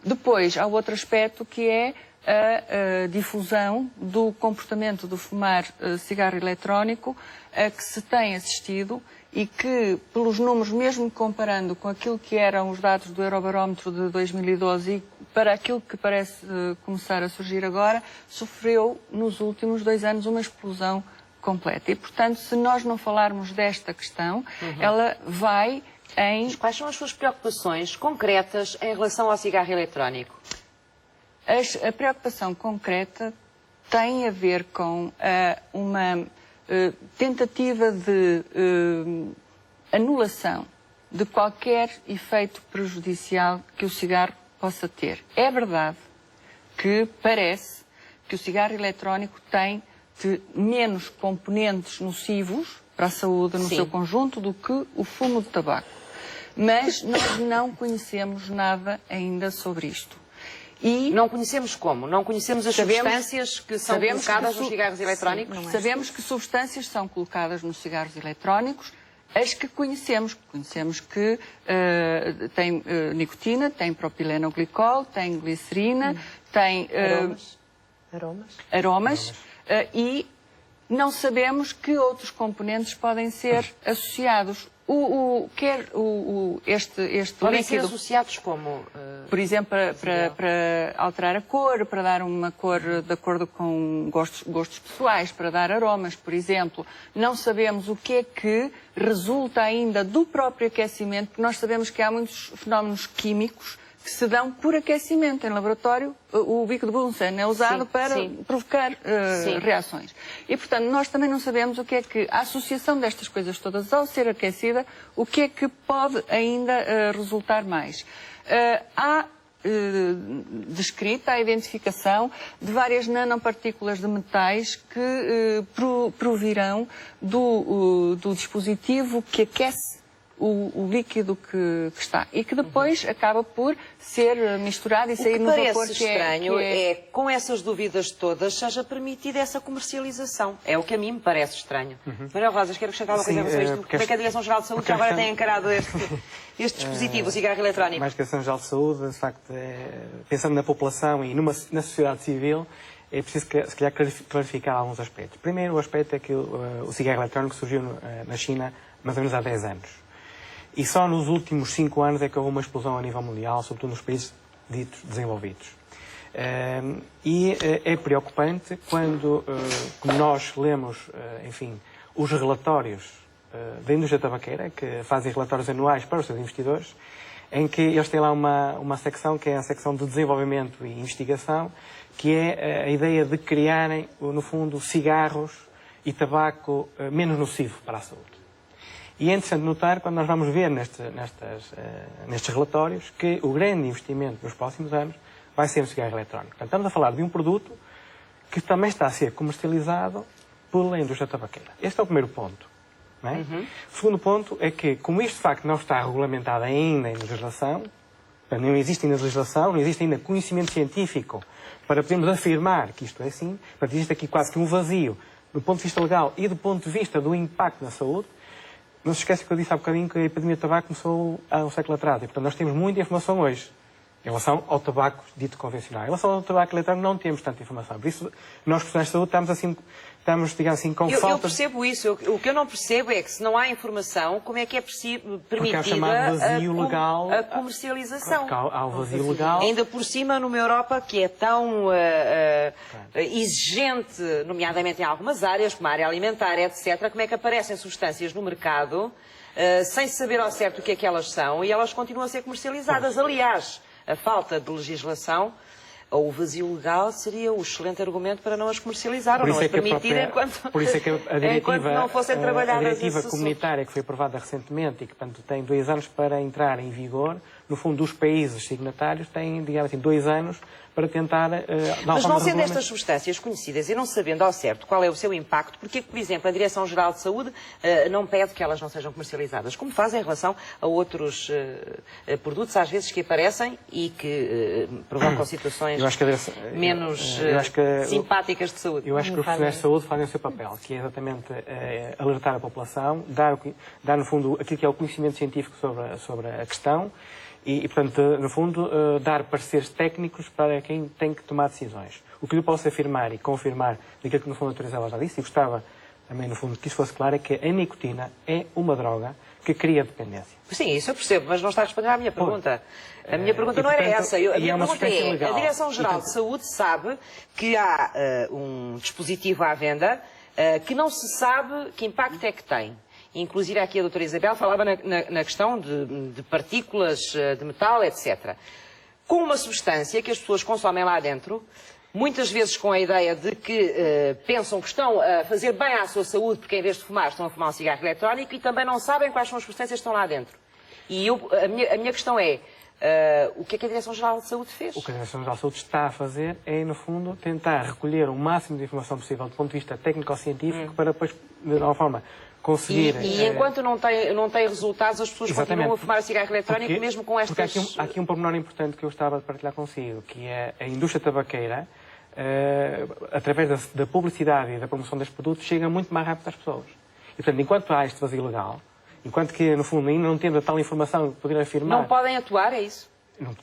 Depois, há outro aspecto que é a difusão do comportamento do fumar cigarro eletrónico a que se tem assistido e que, pelos números, mesmo comparando com aquilo que eram os dados do Eurobarómetro de 2012 e para aquilo que parece começar a surgir agora, sofreu nos últimos 2 anos uma explosão completa. E, portanto, se nós não falarmos desta questão, ela vai em... Mas quais são as suas preocupações concretas em relação ao cigarro eletrónico? A preocupação concreta tem a ver com uma tentativa de anulação de qualquer efeito prejudicial que o cigarro possa ter. É verdade que parece que o cigarro eletrónico tem menos componentes nocivos para a saúde no seu conjunto do que o fumo de tabaco. Mas nós não conhecemos nada ainda sobre isto. E não conhecemos como? Não conhecemos as substâncias que são colocadas nos cigarros eletrónicos? Sim, sabemos que substâncias são colocadas nos cigarros eletrónicos, as que conhecemos. Conhecemos que tem nicotina, tem propilenoglicol, tem glicerina, tem aromas e não sabemos que outros componentes podem ser associados. Podem ser associados como? Por exemplo, para alterar a cor, para dar uma cor de acordo com gostos pessoais, para dar aromas, por exemplo. Não sabemos o que é que resulta ainda do próprio aquecimento, porque nós sabemos que há muitos fenómenos químicos que se dão por aquecimento. Em laboratório, o bico de Bunsen é usado para provocar reações. E, portanto, nós também não sabemos o que é que a associação destas coisas todas ao ser aquecida, o que é que pode ainda resultar mais. Há descrita a identificação de várias nanopartículas de metais que provirão do dispositivo que aquece o líquido que está e que depois acaba por ser misturado e sair no vapor. O que parece estranho é com essas dúvidas todas seja permitida essa comercialização. É o que a mim me parece estranho. Maria Rosas, quero acrescentar uma coisa a vocês. Como é que a Direção-Geral de Saúde já agora tem encarado este dispositivo, o cigarro eletrónico? Mais que a Direção-Geral de Saúde, de facto, pensando na população e na sociedade civil, é preciso, se calhar, clarificar alguns aspectos. Primeiro, o aspecto é que o cigarro eletrónico surgiu na China mais ou menos há 10 anos. E só nos últimos 5 anos é que houve uma explosão a nível mundial, sobretudo nos países ditos desenvolvidos. E é preocupante quando nós lemos, enfim, os relatórios da indústria tabaqueira, que fazem relatórios anuais para os seus investidores, em que eles têm lá uma secção que é a secção de desenvolvimento e investigação, que é a ideia de criarem, no fundo, cigarros e tabaco menos nocivo para a saúde. E é interessante notar, quando nós vamos ver nestes relatórios, que o grande investimento nos próximos anos vai ser no cigarro eletrónico. Portanto, estamos a falar de um produto que também está a ser comercializado pela indústria tabaqueira. Este é o primeiro ponto. Não é? O segundo ponto é que, como isto de facto não está regulamentado ainda em legislação, não existe ainda legislação, não existe ainda conhecimento científico para podermos afirmar que isto é assim, portanto, existe aqui quase que um vazio do ponto de vista legal e do ponto de vista do impacto na saúde. Não se esqueça que eu disse há bocadinho que a epidemia de tabaco começou há um século atrás. E, portanto, nós temos muita informação hoje em relação ao tabaco dito convencional. Em relação ao tabaco eletrónico não temos tanta informação. Por isso, nós, profissionais de saúde, estamos digamos assim, com falta... Eu percebo isso. O que eu não percebo é que, se não há informação, como é que é permitida a comercialização? Porque há o vazio legal. Ainda por cima, numa Europa que é tão exigente, nomeadamente em algumas áreas, como a área alimentar, etc., como é que aparecem substâncias no mercado sem saber ao certo o que é que elas são e elas continuam a ser comercializadas. Aliás, a falta de legislação ou o vazio legal seria o excelente argumento para não as comercializar ou não as permitir por isso é que enquanto não fossem trabalhadas. A diretiva comunitária que foi aprovada recentemente e que, portanto, tem 2 anos para entrar em vigor, no fundo, os países signatários têm, digamos assim, 2 anos para tentar... Mas não sendo estas substâncias conhecidas e não sabendo ao certo qual é o seu impacto, porque, por exemplo, a Direção-Geral de Saúde não pede que elas não sejam comercializadas, como faz em relação a outros produtos, às vezes, que aparecem e que provocam situações menos simpáticas de saúde? Eu acho que os profissionais de saúde fazem o seu papel, que é exatamente alertar a população, dar, no fundo, aquilo que é o conhecimento científico sobre a questão, e, portanto, no fundo, dar pareceres técnicos para quem tem que tomar decisões. O que eu posso afirmar e confirmar daquilo que, no fundo, a Teresa já disse, e gostava também, no fundo, que isso fosse claro, é que a nicotina é uma droga que cria dependência. Sim, isso eu percebo, mas não está a responder à minha pergunta. A minha pergunta não era essa. A minha pergunta é, a Direção-Geral de Saúde sabe que há um dispositivo à venda que não se sabe que impacto é que tem. Inclusive aqui a doutora Isabel falava na questão de partículas de metal, etc. Com uma substância que as pessoas consomem lá dentro, muitas vezes com a ideia de que pensam que estão a fazer bem à sua saúde, porque em vez de fumar estão a fumar um cigarro eletrónico e também não sabem quais são as substâncias que estão lá dentro. E a minha questão é, o que é que a Direção-Geral de Saúde fez? O que a Direção-Geral de Saúde está a fazer é, no fundo, tentar recolher o máximo de informação possível do ponto de vista técnico-científico para depois, de alguma forma, conseguir... E enquanto não tem resultados, as pessoas continuam a fumar o cigarro eletrónico mesmo com estas... Porque há aqui um pormenor importante que eu estava a partilhar consigo, que é a indústria tabaqueira, através da publicidade e da promoção destes produtos, chega muito mais rápido às pessoas. E, portanto, enquanto há este vazio legal, enquanto que, no fundo, ainda não temos a tal informação que poder afirmar... Não podem atuar, é isso? Não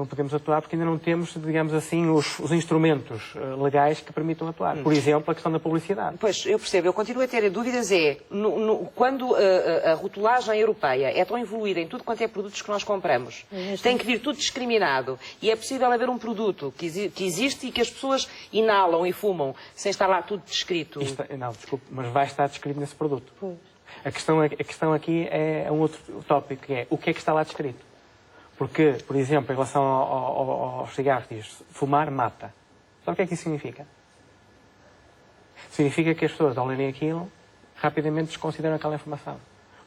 podemos atuar porque ainda não temos, digamos assim, os instrumentos legais que permitam atuar. Por exemplo, a questão da publicidade. Pois, eu percebo. Eu continuo a ter dúvidas quando a rotulagem europeia é tão evoluída em tudo quanto é produtos que nós compramos, tem que vir tudo discriminado e é possível haver um produto que existe e que as pessoas inalam e fumam sem estar lá tudo descrito. Não, desculpe, mas vai estar descrito nesse produto. A questão aqui é um outro tópico, que é o que é que está lá descrito. Porque, por exemplo, em relação aos cigarros, diz fumar mata. Sabe o que é que isso significa? Significa que as pessoas, ao lerem aquilo, rapidamente desconsideram aquela informação.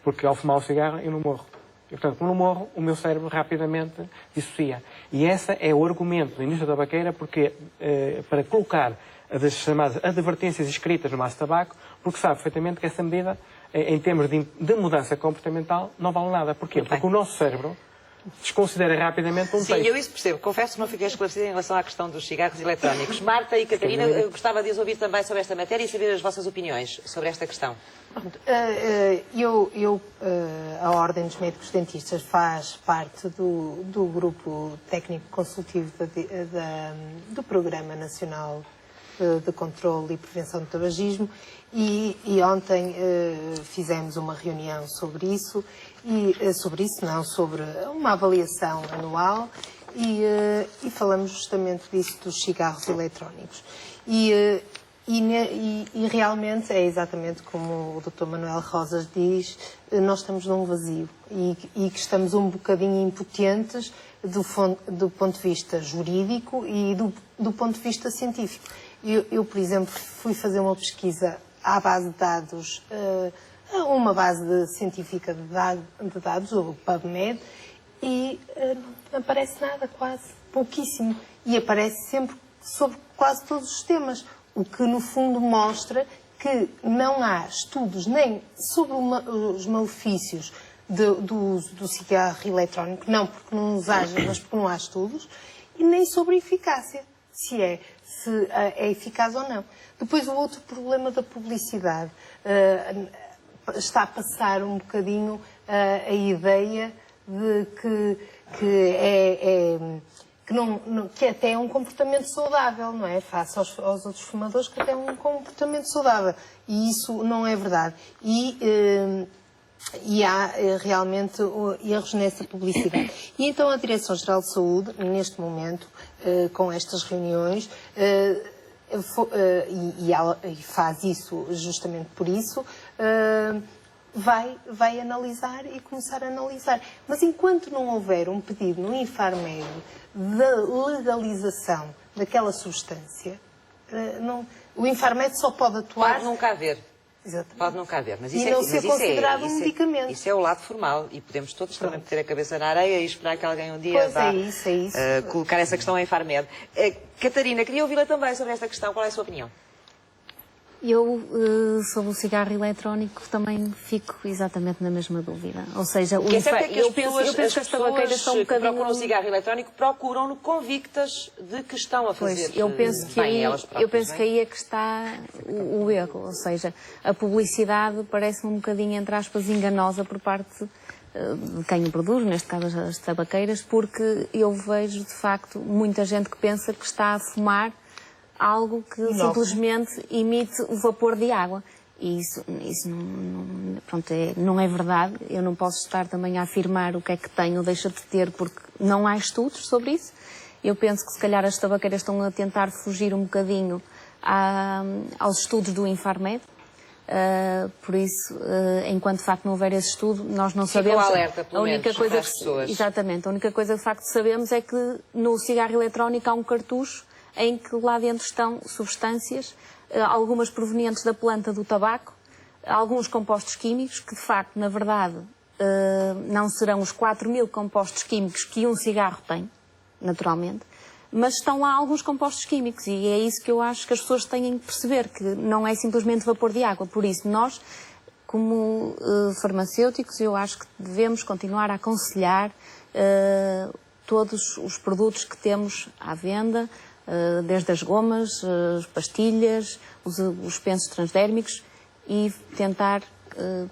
Porque ao fumar o cigarro, eu não morro. E, portanto, como não morro, o meu cérebro rapidamente dissocia. E esse é o argumento da indústria tabaqueira para colocar as chamadas advertências escritas no maço de tabaco, porque sabe perfeitamente que essa medida, em termos de mudança comportamental, não vale nada. Porquê? Porque o nosso cérebro desconsidera rapidamente um texto. Sim, eu isso percebo. Confesso que não fiquei esclarecida em relação à questão dos cigarros eletrónicos. Marta e Catarina, eu gostava de as ouvir também sobre esta matéria e saber as vossas opiniões sobre esta questão. A Ordem dos Médicos Dentistas faz parte do grupo técnico consultivo do Programa Nacional de Controlo e Prevenção do Tabagismo e ontem fizemos uma reunião sobre isso, sobre uma avaliação anual e falamos justamente disso dos cigarros eletrónicos. E realmente é exatamente como o Dr. Manuel Rosas diz, nós estamos num vazio e que estamos um bocadinho impotentes do ponto de vista jurídico e do ponto de vista científico. Eu, por exemplo, fui fazer uma pesquisa à base de dados, uma base científica de dados, o PubMed, e não aparece nada, quase, pouquíssimo. E aparece sempre sobre quase todos os temas, o que no fundo mostra que não há estudos nem sobre os malefícios do uso do cigarro eletrónico, não porque não os haja, mas porque não há estudos, e nem sobre a eficácia, se é eficaz ou não. Depois, o outro problema da publicidade está a passar um bocadinho a ideia de que até é um comportamento saudável, não é? Face aos outros fumadores, que até é um comportamento saudável. E isso não é verdade. E há realmente erros nessa publicidade. E então a Direção-Geral de Saúde, neste momento, com estas reuniões, e faz isso justamente por isso, vai analisar e começar a analisar. Mas enquanto não houver um pedido no Infarmed da legalização daquela substância, o Infarmed só pode atuar... Pode nunca haver. Exatamente. Pode nunca haver. Mas E isso não é, ser mas isso considerado um medicamento. Isso é o lado formal e podemos todos também meter a cabeça na areia e esperar que alguém um dia Pois vá é isso. colocar essa questão em Infarmed. Catarina, queria ouvi-la também sobre esta questão. Qual é a sua opinião? Eu, sobre o cigarro eletrónico, também fico exatamente na mesma dúvida. Ou seja, O que é certo é que eu as penso pessoas que as tabaceiras são um que bocadinho... procuram o cigarro eletrónico procuram-no convictas de que estão a fazer Pois, eu penso que bem aí, elas próprias, não é? aí é que está o erro. Ou seja, a publicidade parece-me um bocadinho, entre aspas, enganosa por parte de quem o produz, neste caso as tabaqueiras, porque eu vejo, de facto, muita gente que pensa que está a fumar algo que simplesmente emite o vapor de água. E isso não é verdade. Eu não posso estar também a afirmar o que é que tem ou deixa de ter, porque não há estudos sobre isso. Eu penso que se calhar as tabaqueiras estão a tentar fugir um bocadinho aos estudos do Infarmed. Por isso, enquanto de facto não houver esse estudo, nós não sabemos. Alerta, pelo menos, para as pessoas. Exatamente. A única coisa de facto que sabemos é que no cigarro eletrónico há um cartucho em que lá dentro estão substâncias, algumas provenientes da planta do tabaco, alguns compostos químicos, que de facto, na verdade, não serão os 4.000 compostos químicos que um cigarro tem, naturalmente, mas estão lá alguns compostos químicos e é isso que eu acho que as pessoas têm que perceber, que não é simplesmente vapor de água. Por isso, nós, como farmacêuticos, eu acho que devemos continuar a aconselhar todos os produtos que temos à venda, desde as gomas, as pastilhas, os pensos transdérmicos e tentar,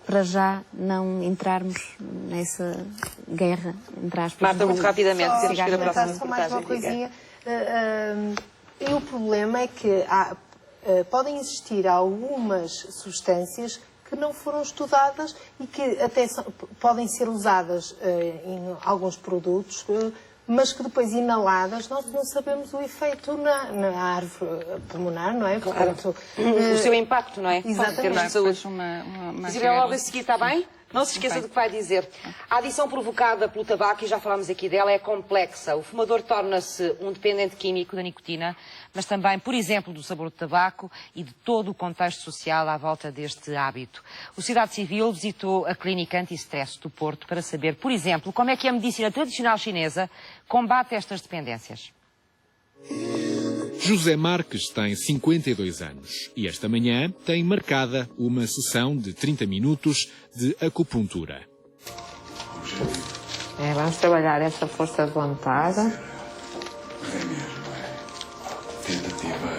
para já, não entrarmos nessa guerra, entre aspas. Marta, muito rapidamente, temos que ir a próxima Só mais uma reportagem. coisinha. E o problema é que podem existir algumas substâncias que não foram estudadas e que até podem ser usadas em alguns produtos, mas que depois inaladas nós não sabemos o efeito na árvore pulmonar, não é? Claro. Portanto, O seu impacto, não é? Exatamente. Em termos de saúde. Uma Isabel, logo a seguir, está bem? Não se esqueça do que vai dizer. A adição provocada pelo tabaco, e já falámos aqui dela, é complexa. O fumador torna-se um dependente químico da nicotina, mas também, por exemplo, do sabor do tabaco e de todo o contexto social à volta deste hábito. O Sociedade Civil visitou a clínica anti-stress do Porto para saber, por exemplo, como é que a medicina tradicional chinesa combate estas dependências. José Marques tem 52 anos e esta manhã tem marcada uma sessão de 30 minutos de acupuntura. Vamos trabalhar essa força de vontade. É mesmo, é. Tentativa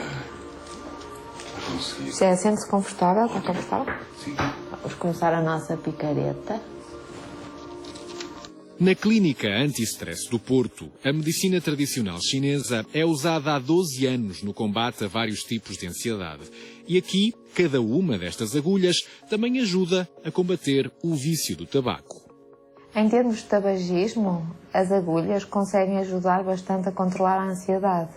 a conseguir. Sente-se confortável? Está confortável? Sim. Vamos começar a nossa picareta. Na clínica anti-stress do Porto, a medicina tradicional chinesa é usada há 12 anos no combate a vários tipos de ansiedade. E aqui, cada uma destas agulhas também ajuda a combater o vício do tabaco. Em termos de tabagismo, as agulhas conseguem ajudar bastante a controlar a ansiedade.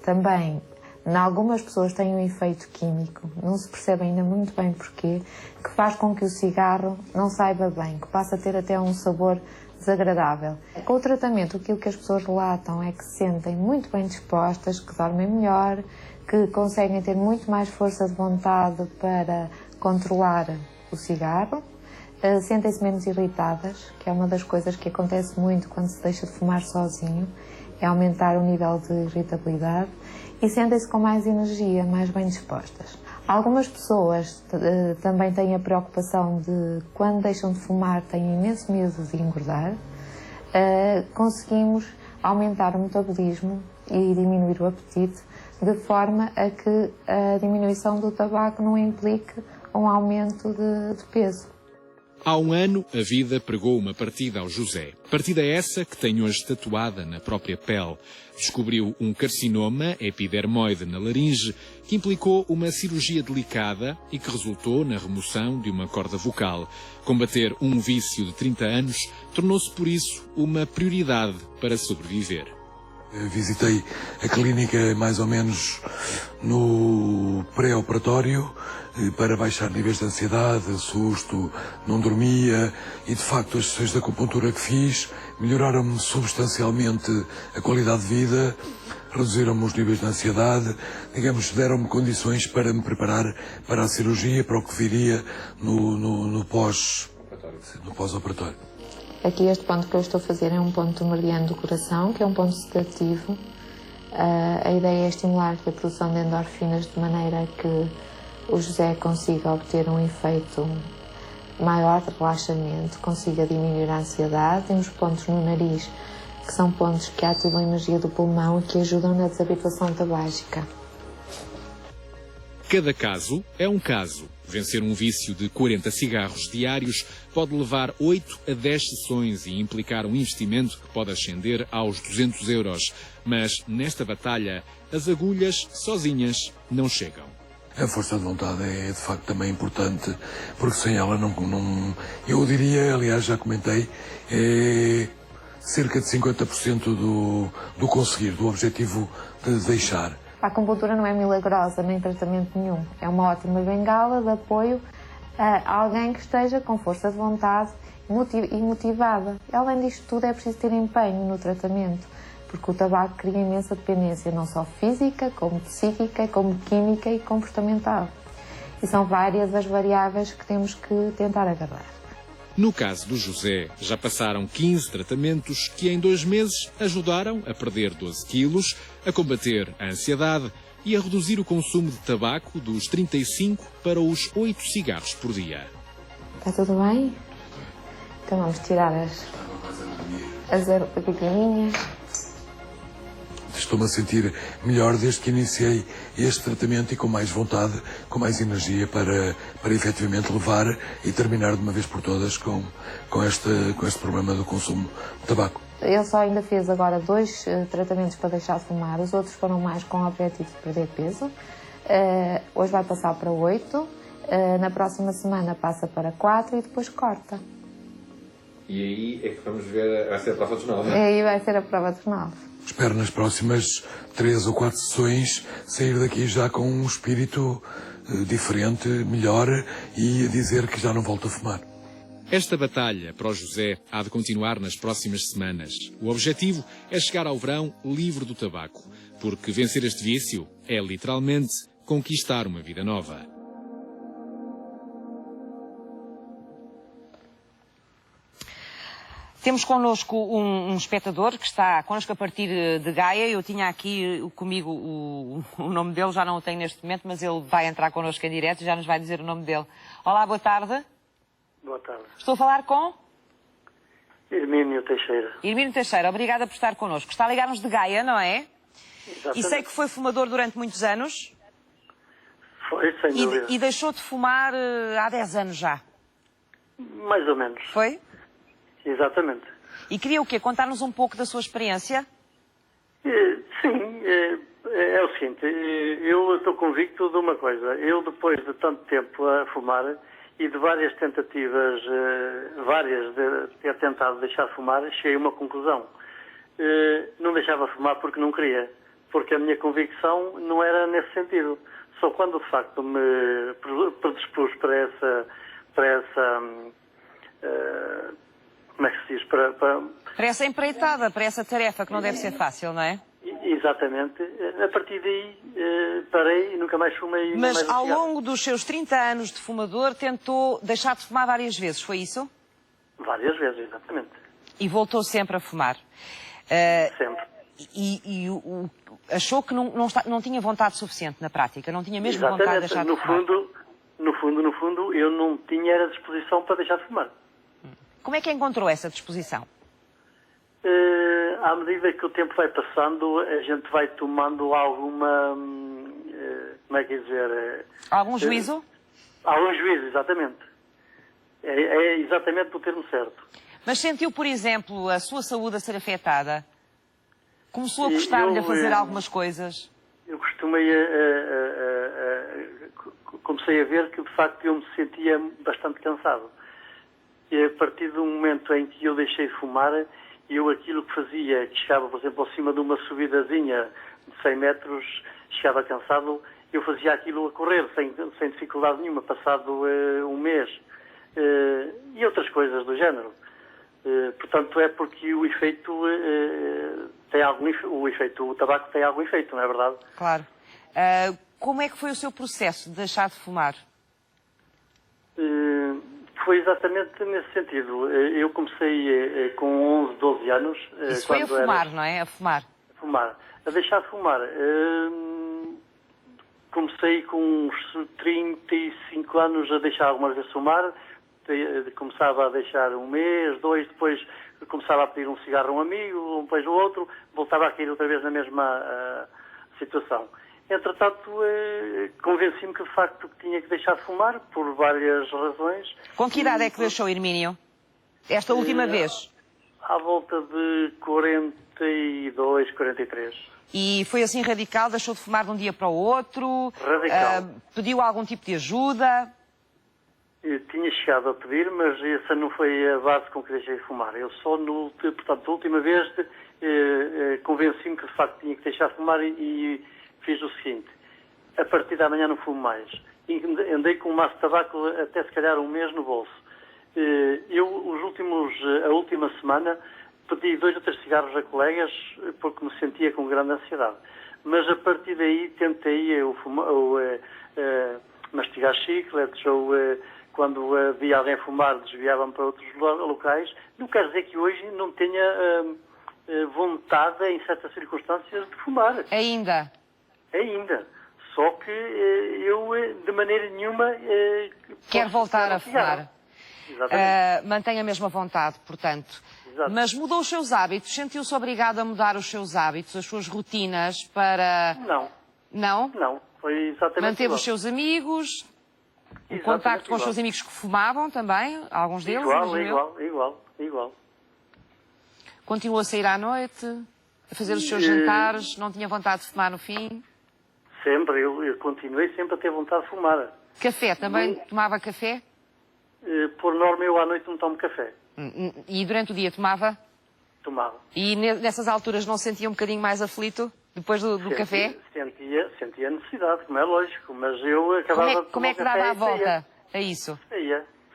Também, em algumas pessoas têm um efeito químico, não se percebe ainda muito bem porquê, que faz com que o cigarro não saiba bem, que passa a ter até um sabor desagradável. Com o tratamento, aquilo que as pessoas relatam é que se sentem muito bem dispostas, que dormem melhor, que conseguem ter muito mais força de vontade para controlar o cigarro, sentem-se menos irritadas, que é uma das coisas que acontece muito quando se deixa de fumar sozinho, é aumentar o nível de irritabilidade, e sentem-se com mais energia, mais bem dispostas. Algumas pessoas também têm a preocupação de, quando deixam de fumar, têm imenso medo de engordar. Conseguimos aumentar o metabolismo e diminuir o apetite, de forma a que a diminuição do tabaco não implique um aumento de peso. Há um ano, a vida pregou uma partida ao José. Partida essa que tem hoje tatuada na própria pele. Descobriu um carcinoma epidermoide na laringe, que implicou uma cirurgia delicada e que resultou na remoção de uma corda vocal. Combater um vício de 30 anos tornou-se, por isso, uma prioridade para sobreviver. Visitei a clínica mais ou menos no pré-operatório para baixar níveis de ansiedade, susto, não dormia e de facto as sessões de acupuntura que fiz melhoraram-me substancialmente a qualidade de vida, reduziram-me os níveis de ansiedade, digamos, deram-me condições para me preparar para a cirurgia, para o que viria no pós-operatório. Aqui este ponto que eu estou a fazer é um ponto meridiano do coração, que é um ponto sedativo. A ideia é estimular a produção de endorfinas de maneira que o José consiga obter um efeito maior de relaxamento, consiga diminuir a ansiedade. Temos pontos no nariz, que são pontos que ativam a energia do pulmão e que ajudam na desabituação tabágica. Cada caso é um caso. Vencer um vício de 40 cigarros diários pode levar 8 a 10 sessões e implicar um investimento que pode ascender aos 200 euros. Mas, nesta batalha, as agulhas sozinhas não chegam. A força de vontade é, de facto, também importante, porque sem ela não... Eu diria, aliás, já comentei, é cerca de 50% do conseguir, do objetivo de deixar. A acupuntura não é milagrosa, nem tratamento nenhum. É uma ótima bengala de apoio a alguém que esteja com força de vontade e motivada. Além disto tudo, é preciso ter empenho no tratamento, porque o tabaco cria imensa dependência, não só física, como psíquica, como química e comportamental. E são várias as variáveis que temos que tentar agarrar. No caso do José, já passaram 15 tratamentos que em 2 meses ajudaram a perder 12 quilos, a combater a ansiedade e a reduzir o consumo de tabaco dos 35 para os 8 cigarros por dia. Está tudo bem? Então vamos tirar as pequenininhas. Estou-me a sentir melhor desde que iniciei este tratamento e com mais vontade, com mais energia para efetivamente levar e terminar de uma vez por todas com este problema do consumo de tabaco. Ele só ainda fez agora 2 tratamentos para deixar de fumar, os outros foram mais com o objetivo de perder peso. Hoje vai passar para 8, na próxima semana passa para 4 e depois corta. E aí é que vamos ver, vai ser a prova dos 9. E aí vai ser a prova dos 9. Espero nas próximas 3 ou 4 sessões sair daqui já com um espírito diferente, melhor e a dizer que já não volto a fumar. Esta batalha para o José há de continuar nas próximas semanas. O objetivo é chegar ao verão livre do tabaco, porque vencer este vício é literalmente conquistar uma vida nova. Temos connosco um espectador que está connosco a partir de Gaia. Eu tinha aqui comigo o nome dele, já não o tenho neste momento, mas ele vai entrar connosco em direto e já nos vai dizer o nome dele. Olá, boa tarde. Boa tarde. Estou a falar com? Hermínio Teixeira. Hermínio Teixeira, obrigada por estar connosco. Está a ligar-nos de Gaia, não é? Exatamente. E sei que foi fumador durante muitos anos. Foi, sem dúvida. E deixou de fumar há 10 anos já. Mais ou menos. Foi? Exatamente. E queria o quê? Contar-nos um pouco da sua experiência? Sim, é o seguinte, eu estou convicto de uma coisa. Eu, depois de tanto tempo a fumar e de várias tentativas, de ter tentado deixar de fumar, cheguei a uma conclusão. Não deixava de fumar porque não queria. Porque a minha convicção não era nesse sentido. Só quando, de facto, me predispus para essa como é que se diz? Para essa empreitada, para essa tarefa que não deve ser fácil, não é? Exatamente. A partir daí parei e nunca mais fumei. Mas ao longo dos seus 30 anos de fumador tentou deixar de fumar várias vezes, foi isso? Várias vezes, exatamente. E voltou sempre a fumar. Sempre. E achou que não tinha vontade suficiente na prática, não tinha mesmo exatamente. vontade de deixar de fumar. No fundo, eu não tinha era disposição para deixar de fumar. Como é que encontrou essa disposição? À medida que o tempo vai passando, a gente vai tomando alguma... como é que dizer? Algum juízo? Algum juízo, exatamente. É exatamente o termo certo. Mas sentiu, por exemplo, a sua saúde a ser afetada? Começou a gostar-lhe a fazer algumas coisas? Eu comecei a ver que, de facto, eu me sentia bastante cansado. E a partir do momento em que eu deixei de fumar, eu aquilo que fazia, que chegava, por exemplo, acima de uma subidazinha de 100 metros, chegava cansado, eu fazia aquilo a correr, sem dificuldade nenhuma, passado um mês. E outras coisas do género. Portanto, é porque o efeito tem algum o tabaco tem algum efeito, não é verdade? Claro. Como é que foi o seu processo de deixar de fumar? Foi exatamente nesse sentido. Eu comecei com 11, 12 anos. Isso foi a fumar, não é? A fumar. A fumar. A deixar de fumar. Comecei com uns 35 anos a deixar algumas vezes fumar. Começava a deixar um mês, 2, depois começava a pedir um cigarro a um amigo, depois o outro, voltava a cair outra vez na mesma situação. Entretanto, convenci-me que de facto tinha que deixar de fumar, por várias razões. Com que idade é que deixou, Hermínio? Esta última vez? À volta de 42, 43. E foi assim radical? Deixou de fumar de um dia para o outro? Radical. Pediu algum tipo de ajuda? Eu tinha chegado a pedir, mas essa não foi a base com que deixei de fumar. Eu só, portanto, a última vez convenci-me que de facto tinha que deixar de fumar e fiz o seguinte: a partir da manhã não fumo mais. Andei com um maço de tabaco até se calhar um mês no bolso. A última semana pedi 2 ou 3 cigarros a colegas porque me sentia com grande ansiedade. Mas a partir daí tentei mastigar chicletes ou quando via alguém fumar desviava-me para outros locais. Não quer dizer que hoje não tenha vontade, em certas circunstâncias, de fumar. Ainda? Ainda. Só que eu, de maneira nenhuma... Quer voltar a fumar? Exatamente. Mantém a mesma vontade, portanto. Exato. Mas mudou os seus hábitos? Sentiu-se obrigado a mudar os seus hábitos, as suas rotinas para... Não. Não? Não. Foi exatamente Manteve igual. os seus amigos? O Exatamente contacto com os igual. seus amigos que fumavam também? Alguns deles? Igual. Continuou a sair à noite? A fazer os seus jantares? Não tinha vontade de fumar no fim? Sempre. Eu continuei sempre a ter vontade de fumar. Café? Também tomava café? Por norma, eu à noite não tomo café. E durante o dia tomava? Tomava. E nessas alturas não sentia um bocadinho mais aflito depois do café? Sentia necessidade, como é lógico, mas eu acabava de tomar Como é que dava a volta a isso?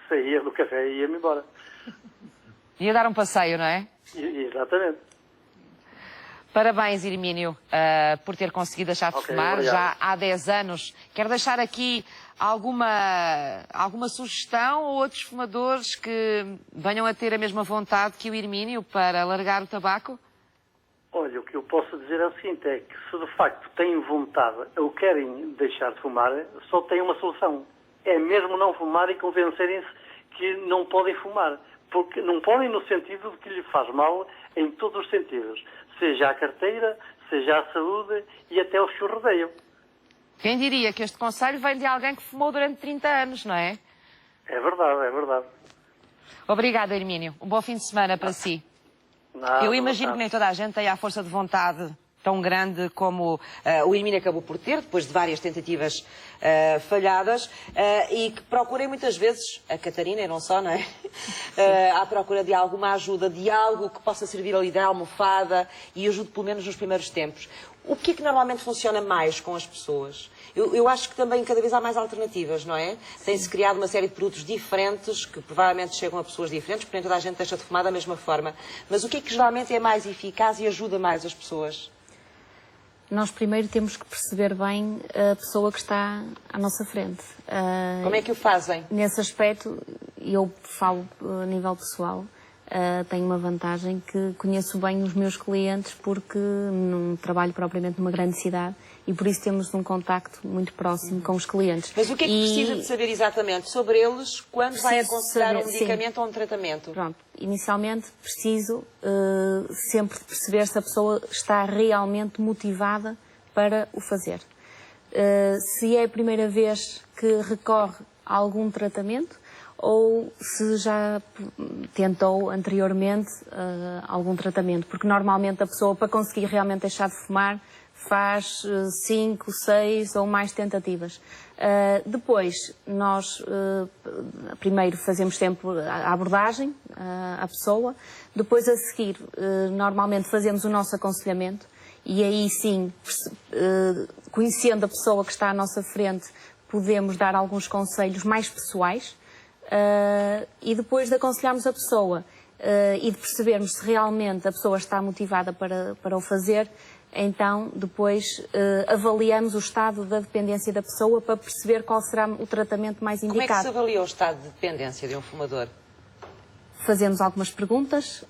Saía do café e ia-me embora. Ia dar um passeio, não é? Exatamente. Parabéns, Hermínio, por ter conseguido deixar de fumar obrigado. já há 10 anos. Quer deixar aqui alguma sugestão ou outros fumadores que venham a ter a mesma vontade que o Hermínio para largar o tabaco? Olha, o que eu posso dizer é o seguinte, é que se de facto têm vontade ou querem deixar de fumar, só tem uma solução. É mesmo não fumar e convencerem-se que não podem fumar. Porque não podem no sentido de que lhe faz mal em todos os sentidos. Seja à carteira, seja à saúde e até aos que o rodeiam. Quem diria que este conselho vem de alguém que fumou durante 30 anos, não é? É verdade. Obrigada, Hermínio. Um bom fim de semana para si. Nada, Eu imagino que nem toda a gente tenha a força de vontade tão grande como o Hermínio acabou por ter, depois de várias tentativas falhadas, e que procurem muitas vezes, a Catarina e não só, não é? À procura de alguma ajuda, de algo que possa servir ali de almofada e ajude pelo menos nos primeiros tempos. O que é que normalmente funciona mais com as pessoas? Eu acho que também cada vez há mais alternativas, não é? Tem-se criado uma série de produtos diferentes, que provavelmente chegam a pessoas diferentes, porque nem toda a gente deixa de fumar da mesma forma. Mas o que é que geralmente é mais eficaz e ajuda mais as pessoas? Nós primeiro temos que perceber bem a pessoa que está à nossa frente. Como é que o fazem? Nesse aspecto, eu falo a nível pessoal, tenho uma vantagem que conheço bem os meus clientes porque não trabalho propriamente numa grande cidade e por isso temos um contacto muito próximo com os clientes. Mas o que é que precisa de saber exatamente sobre eles quando vai aconselhar um medicamento ou um tratamento? Pronto, inicialmente preciso sempre de perceber se a pessoa está realmente motivada para o fazer. Se é a primeira vez que recorre a algum tratamento ou se já tentou anteriormente algum tratamento, porque normalmente a pessoa, para conseguir realmente deixar de fumar, faz 5, 6 ou mais tentativas. Depois, nós primeiro fazemos sempre a abordagem à pessoa, depois a seguir, normalmente fazemos o nosso aconselhamento e aí sim, conhecendo a pessoa que está à nossa frente, podemos dar alguns conselhos mais pessoais e depois de aconselharmos a pessoa e de percebermos se realmente a pessoa está motivada para o fazer, então depois avaliamos o estado da dependência da pessoa para perceber qual será o tratamento mais indicado. Como é que se avalia o estado de dependência de um fumador? Fazemos algumas perguntas,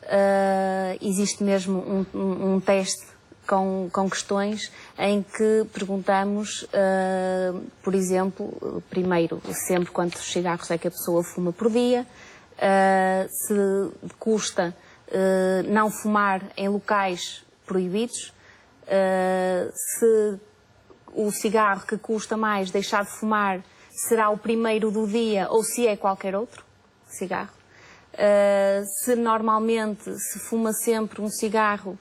existe mesmo um teste com questões em que perguntamos, por exemplo, primeiro, sempre quantos cigarros é que a pessoa fuma por dia, se custa não fumar em locais proibidos, se o cigarro que custa mais deixar de fumar será o primeiro do dia ou se é qualquer outro cigarro. Se normalmente se fuma sempre um cigarro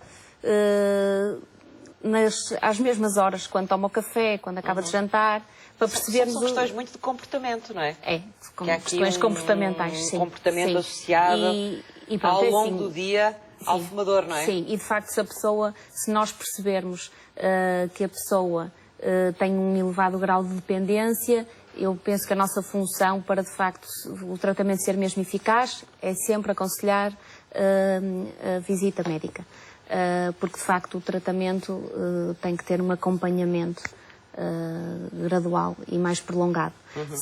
às mesmas horas, quando toma o café, quando acaba de jantar, para percebermos... São questões muito de comportamento, não é? É, questões comportamentais, sim. Comportamento sim. associado pronto, ao é longo assim, do dia ao fumador, não é? Sim, e de facto se nós percebermos que a pessoa tem um elevado grau de dependência, eu penso que a nossa função para, de facto, o tratamento ser mesmo eficaz é sempre aconselhar a visita médica. Porque, de facto, o tratamento tem que ter um acompanhamento gradual e mais prolongado.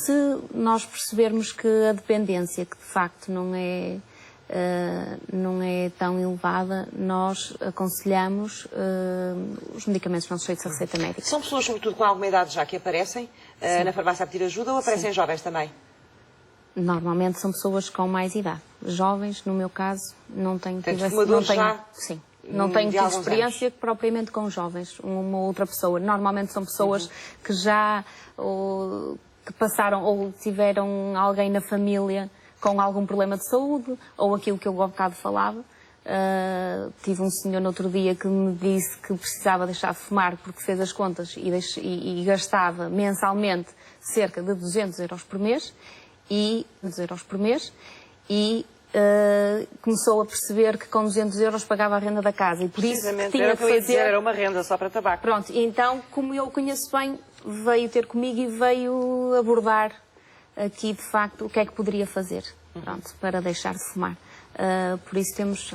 Se nós percebermos que a dependência, que de facto não é tão elevada, nós aconselhamos os medicamentos não sujeitos à receita médica. São pessoas, sobretudo, com alguma idade já que aparecem na farmácia a pedir ajuda ou aparecem jovens também? Normalmente são pessoas com mais idade. Jovens, no meu caso, não tenho tido... Sim. Não tenho tido experiência propriamente com jovens, uma outra pessoa. Normalmente são pessoas que já que passaram ou tiveram alguém na família com algum problema de saúde, ou aquilo que eu há bocado falava. Tive um senhor no outro dia que me disse que precisava deixar de fumar porque fez as contas e gastava mensalmente cerca de 200 euros por mês e começou a perceber que com 200 euros pagava a renda da casa e por isso tinha que fazer... Era uma renda só para tabaco. Pronto, então, como eu o conheço bem, veio ter comigo e veio abordar aqui, de facto, o que é que poderia fazer, pronto, para deixar de fumar. Por isso temos...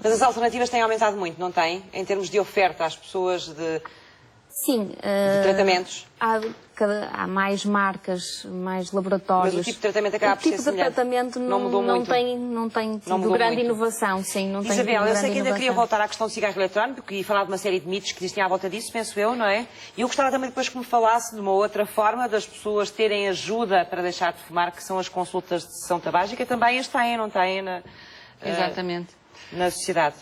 Mas as alternativas têm aumentado muito, não têm? Em termos de oferta às pessoas de... Sim. De tratamentos? Há mais marcas, mais laboratórios. Mas o tipo de tratamento acaba por ser semelhante. O tipo de tratamento não tem tido grande inovação, sim. Não tem Isabel, eu sei que ainda inovação. queria voltar à questão do cigarro eletrónico e falar de uma série de mitos que existem à volta disso, penso eu, não é? E eu gostava também depois que me falasse de uma outra forma das pessoas terem ajuda para deixar de fumar, que são as consultas de sessão tabágica. Também as têm, não têm? Exatamente. Na sociedade.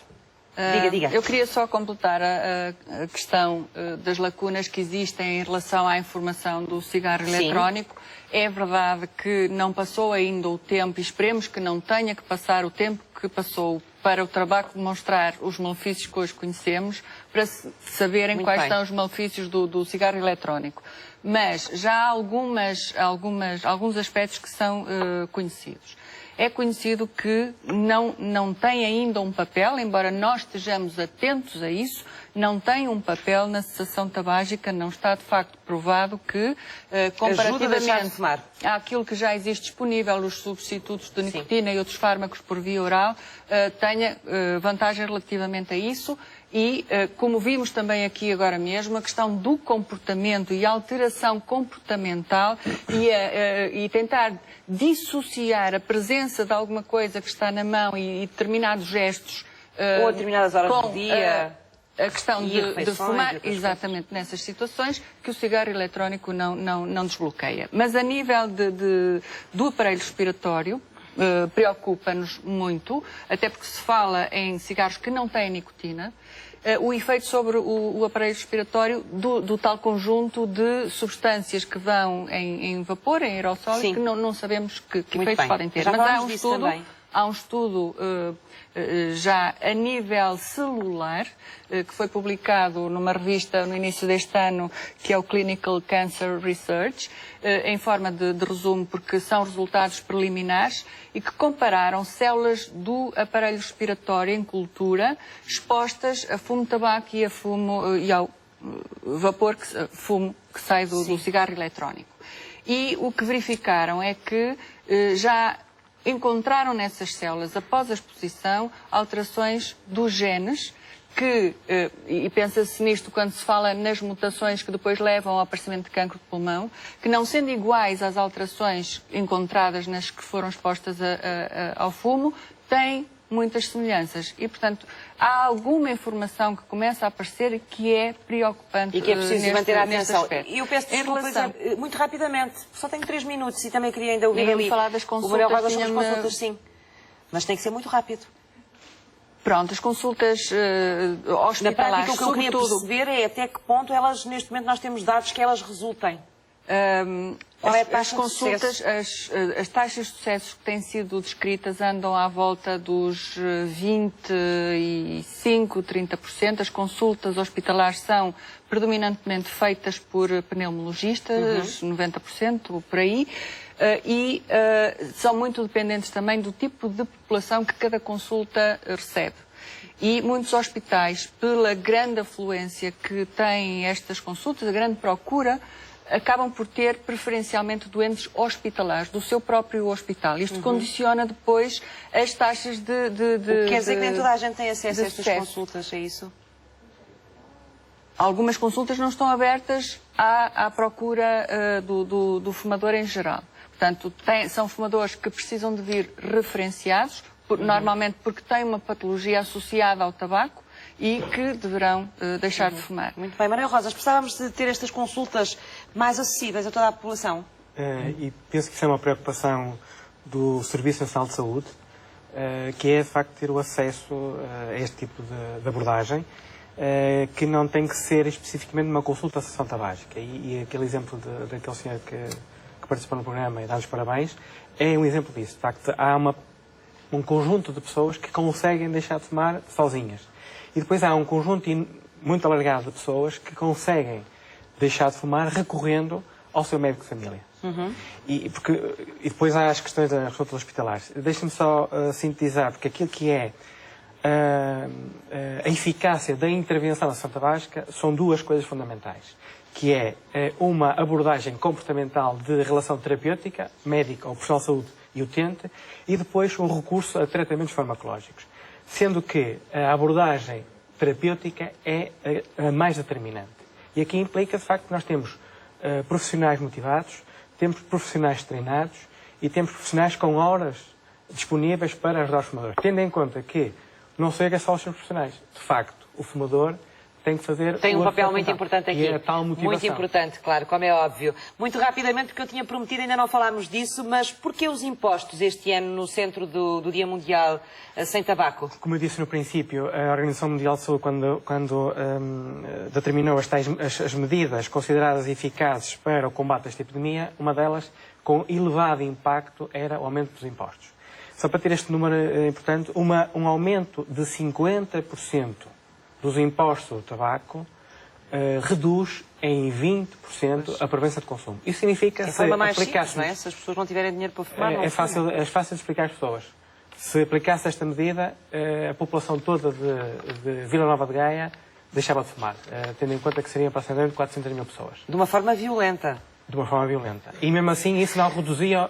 Diga. Eu queria só completar a questão das lacunas que existem em relação à informação do cigarro eletrónico. É verdade que não passou ainda o tempo, e esperemos que não tenha que passar o tempo que passou para o tabaco demonstrar os malefícios que hoje conhecemos, para saberem quais são os malefícios do cigarro eletrónico. Mas já há alguns aspectos que são conhecidos. É conhecido que não tem ainda um papel, embora nós estejamos atentos a isso, não tem um papel na cessação tabágica, não está de facto provado que, comparativamente àquilo que já existe disponível, os substitutos de nicotina e outros fármacos por via oral, tenha vantagem relativamente a isso. E, como vimos também aqui agora mesmo, a questão do comportamento e a alteração comportamental e tentar dissociar a presença de alguma coisa que está na mão e determinados gestos ou a determinadas horas do dia, a questão de fumar, exatamente nessas situações, que o cigarro eletrónico não desbloqueia. Mas a nível do aparelho respiratório, preocupa-nos muito, até porque se fala em cigarros que não têm nicotina, o efeito sobre o aparelho respiratório do tal conjunto de substâncias que vão em vapor, em aerossol, que não sabemos que efeitos podem ter. Mas há um estudo Há um estudo já a nível celular, que foi publicado numa revista no início deste ano, que é o Clinical Cancer Research, em forma de resumo, porque são resultados preliminares, e que compararam células do aparelho respiratório em cultura expostas a fumo de tabaco e, e ao vapor, fumo que sai do cigarro eletrónico. E o que verificaram é que já encontraram nessas células, após a exposição, alterações dos genes que, e pensa-se nisto quando se fala nas mutações que depois levam ao aparecimento de cancro de pulmão, que não sendo iguais às alterações encontradas nas que foram expostas ao fumo, têm muitas semelhanças. E, portanto, há alguma informação que começa a aparecer que é preocupante. E que é preciso manter a atenção. E eu peço desculpas, muito rapidamente, só tenho 3 minutos e também queria ainda ouvir ali falar das consultas. O Manuel Rosa sobre as consultas, sim. Mas tem que ser muito rápido. Pronto, as consultas hospitalares, na prática, o que eu queria perceber é até que ponto elas, neste momento, nós temos dados que elas resultem. As consultas, as taxas de sucesso que têm sido descritas andam à volta dos 25, 30%. As consultas hospitalares são predominantemente feitas por pneumologistas, 90% por aí, e são muito dependentes também do tipo de população que cada consulta recebe. E muitos hospitais, pela grande afluência que têm estas consultas, a grande procura, acabam por ter preferencialmente doentes hospitalares do seu próprio hospital. Isto condiciona depois as taxas de quer dizer que nem toda a gente tem acesso a estas consultas, é isso? Algumas consultas não estão abertas à procura do fumador em geral. Portanto, são fumadores que precisam de vir referenciados, normalmente porque têm uma patologia associada ao tabaco, e que deverão deixar de fumar. Muito bem. Manuel Rosas, precisávamos de ter estas consultas mais acessíveis a toda a população? E penso que isso é uma preocupação do Serviço Nacional de Saúde, que é, de facto, ter o acesso a este tipo de abordagem, que não tem que ser especificamente uma consulta à sessão tabágica. E aquele exemplo daquele senhor que participou no programa e dá-nos parabéns, é um exemplo disso. De facto, há um conjunto de pessoas que conseguem deixar de fumar sozinhas. E depois há um conjunto muito alargado de pessoas que conseguem deixar de fumar recorrendo ao seu médico de família. E depois há as questões das consultas hospitalares. Deixe-me só sintetizar, porque aquilo que é a eficácia da intervenção na sessão tabágica são duas coisas fundamentais, que é uma abordagem comportamental de relação terapêutica, médica ou profissional de saúde e utente, e depois um recurso a tratamentos farmacológicos. Sendo que a abordagem terapêutica é a mais determinante. E aqui implica, de facto, que nós temos profissionais motivados, temos profissionais treinados e temos profissionais com horas disponíveis para ajudar os fumadores. Tendo em conta que não chega só aos seus profissionais. De facto, o fumador tem que fazer... Tem um papel muito importante aqui. E é a tal motivação. Muito importante, claro, como é óbvio. Muito rapidamente, porque eu tinha prometido, ainda não falámos disso, mas porquê os impostos este ano no centro do Dia Mundial sem tabaco? Como eu disse no princípio, a Organização Mundial de Saúde, quando determinou as medidas consideradas eficazes para o combate a esta epidemia, uma delas, com elevado impacto, era o aumento dos impostos. Só para ter este número importante, um aumento de 50% dos impostos do tabaco reduz em 20% a prevenção de consumo. Isso significa que se aplicasse, não é? Se as pessoas não tiverem dinheiro para fumar, não é fácil de explicar às pessoas. Se aplicasse esta medida, a população toda de Vila Nova de Gaia deixava de fumar, tendo em conta que seriam aproximadamente 400 mil pessoas. De uma forma violenta. De uma forma violenta. E mesmo assim isso não reduzia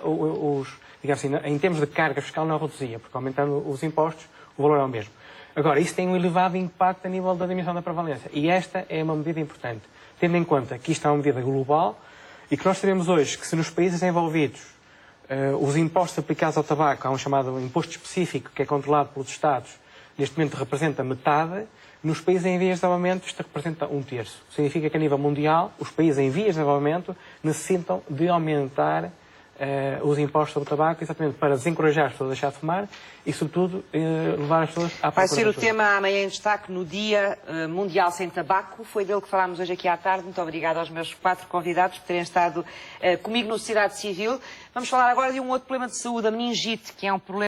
digamos assim, em termos de carga fiscal não reduzia, porque aumentando os impostos o valor é o mesmo. Agora, isso tem um elevado impacto a nível da diminuição da prevalência. E esta é uma medida importante, tendo em conta que isto é uma medida global e que nós sabemos hoje que se nos países envolvidos os impostos aplicados ao tabaco, há um chamado imposto específico que é controlado pelos Estados, neste momento representa metade, nos países em vias de desenvolvimento isto representa 1/3. Significa que a nível mundial os países em vias de desenvolvimento necessitam de aumentar os impostos sobre o tabaco, exatamente para desencorajar as pessoas a deixar de fumar e, sobretudo, levar as pessoas à procura. Vai ser o tema amanhã em destaque no Dia Mundial Sem Tabaco. Foi dele que falámos hoje aqui à tarde. Muito obrigada aos meus 4 convidados por terem estado comigo no Sociedade Civil. Vamos falar agora de um outro problema de saúde, a meningite, que é um problema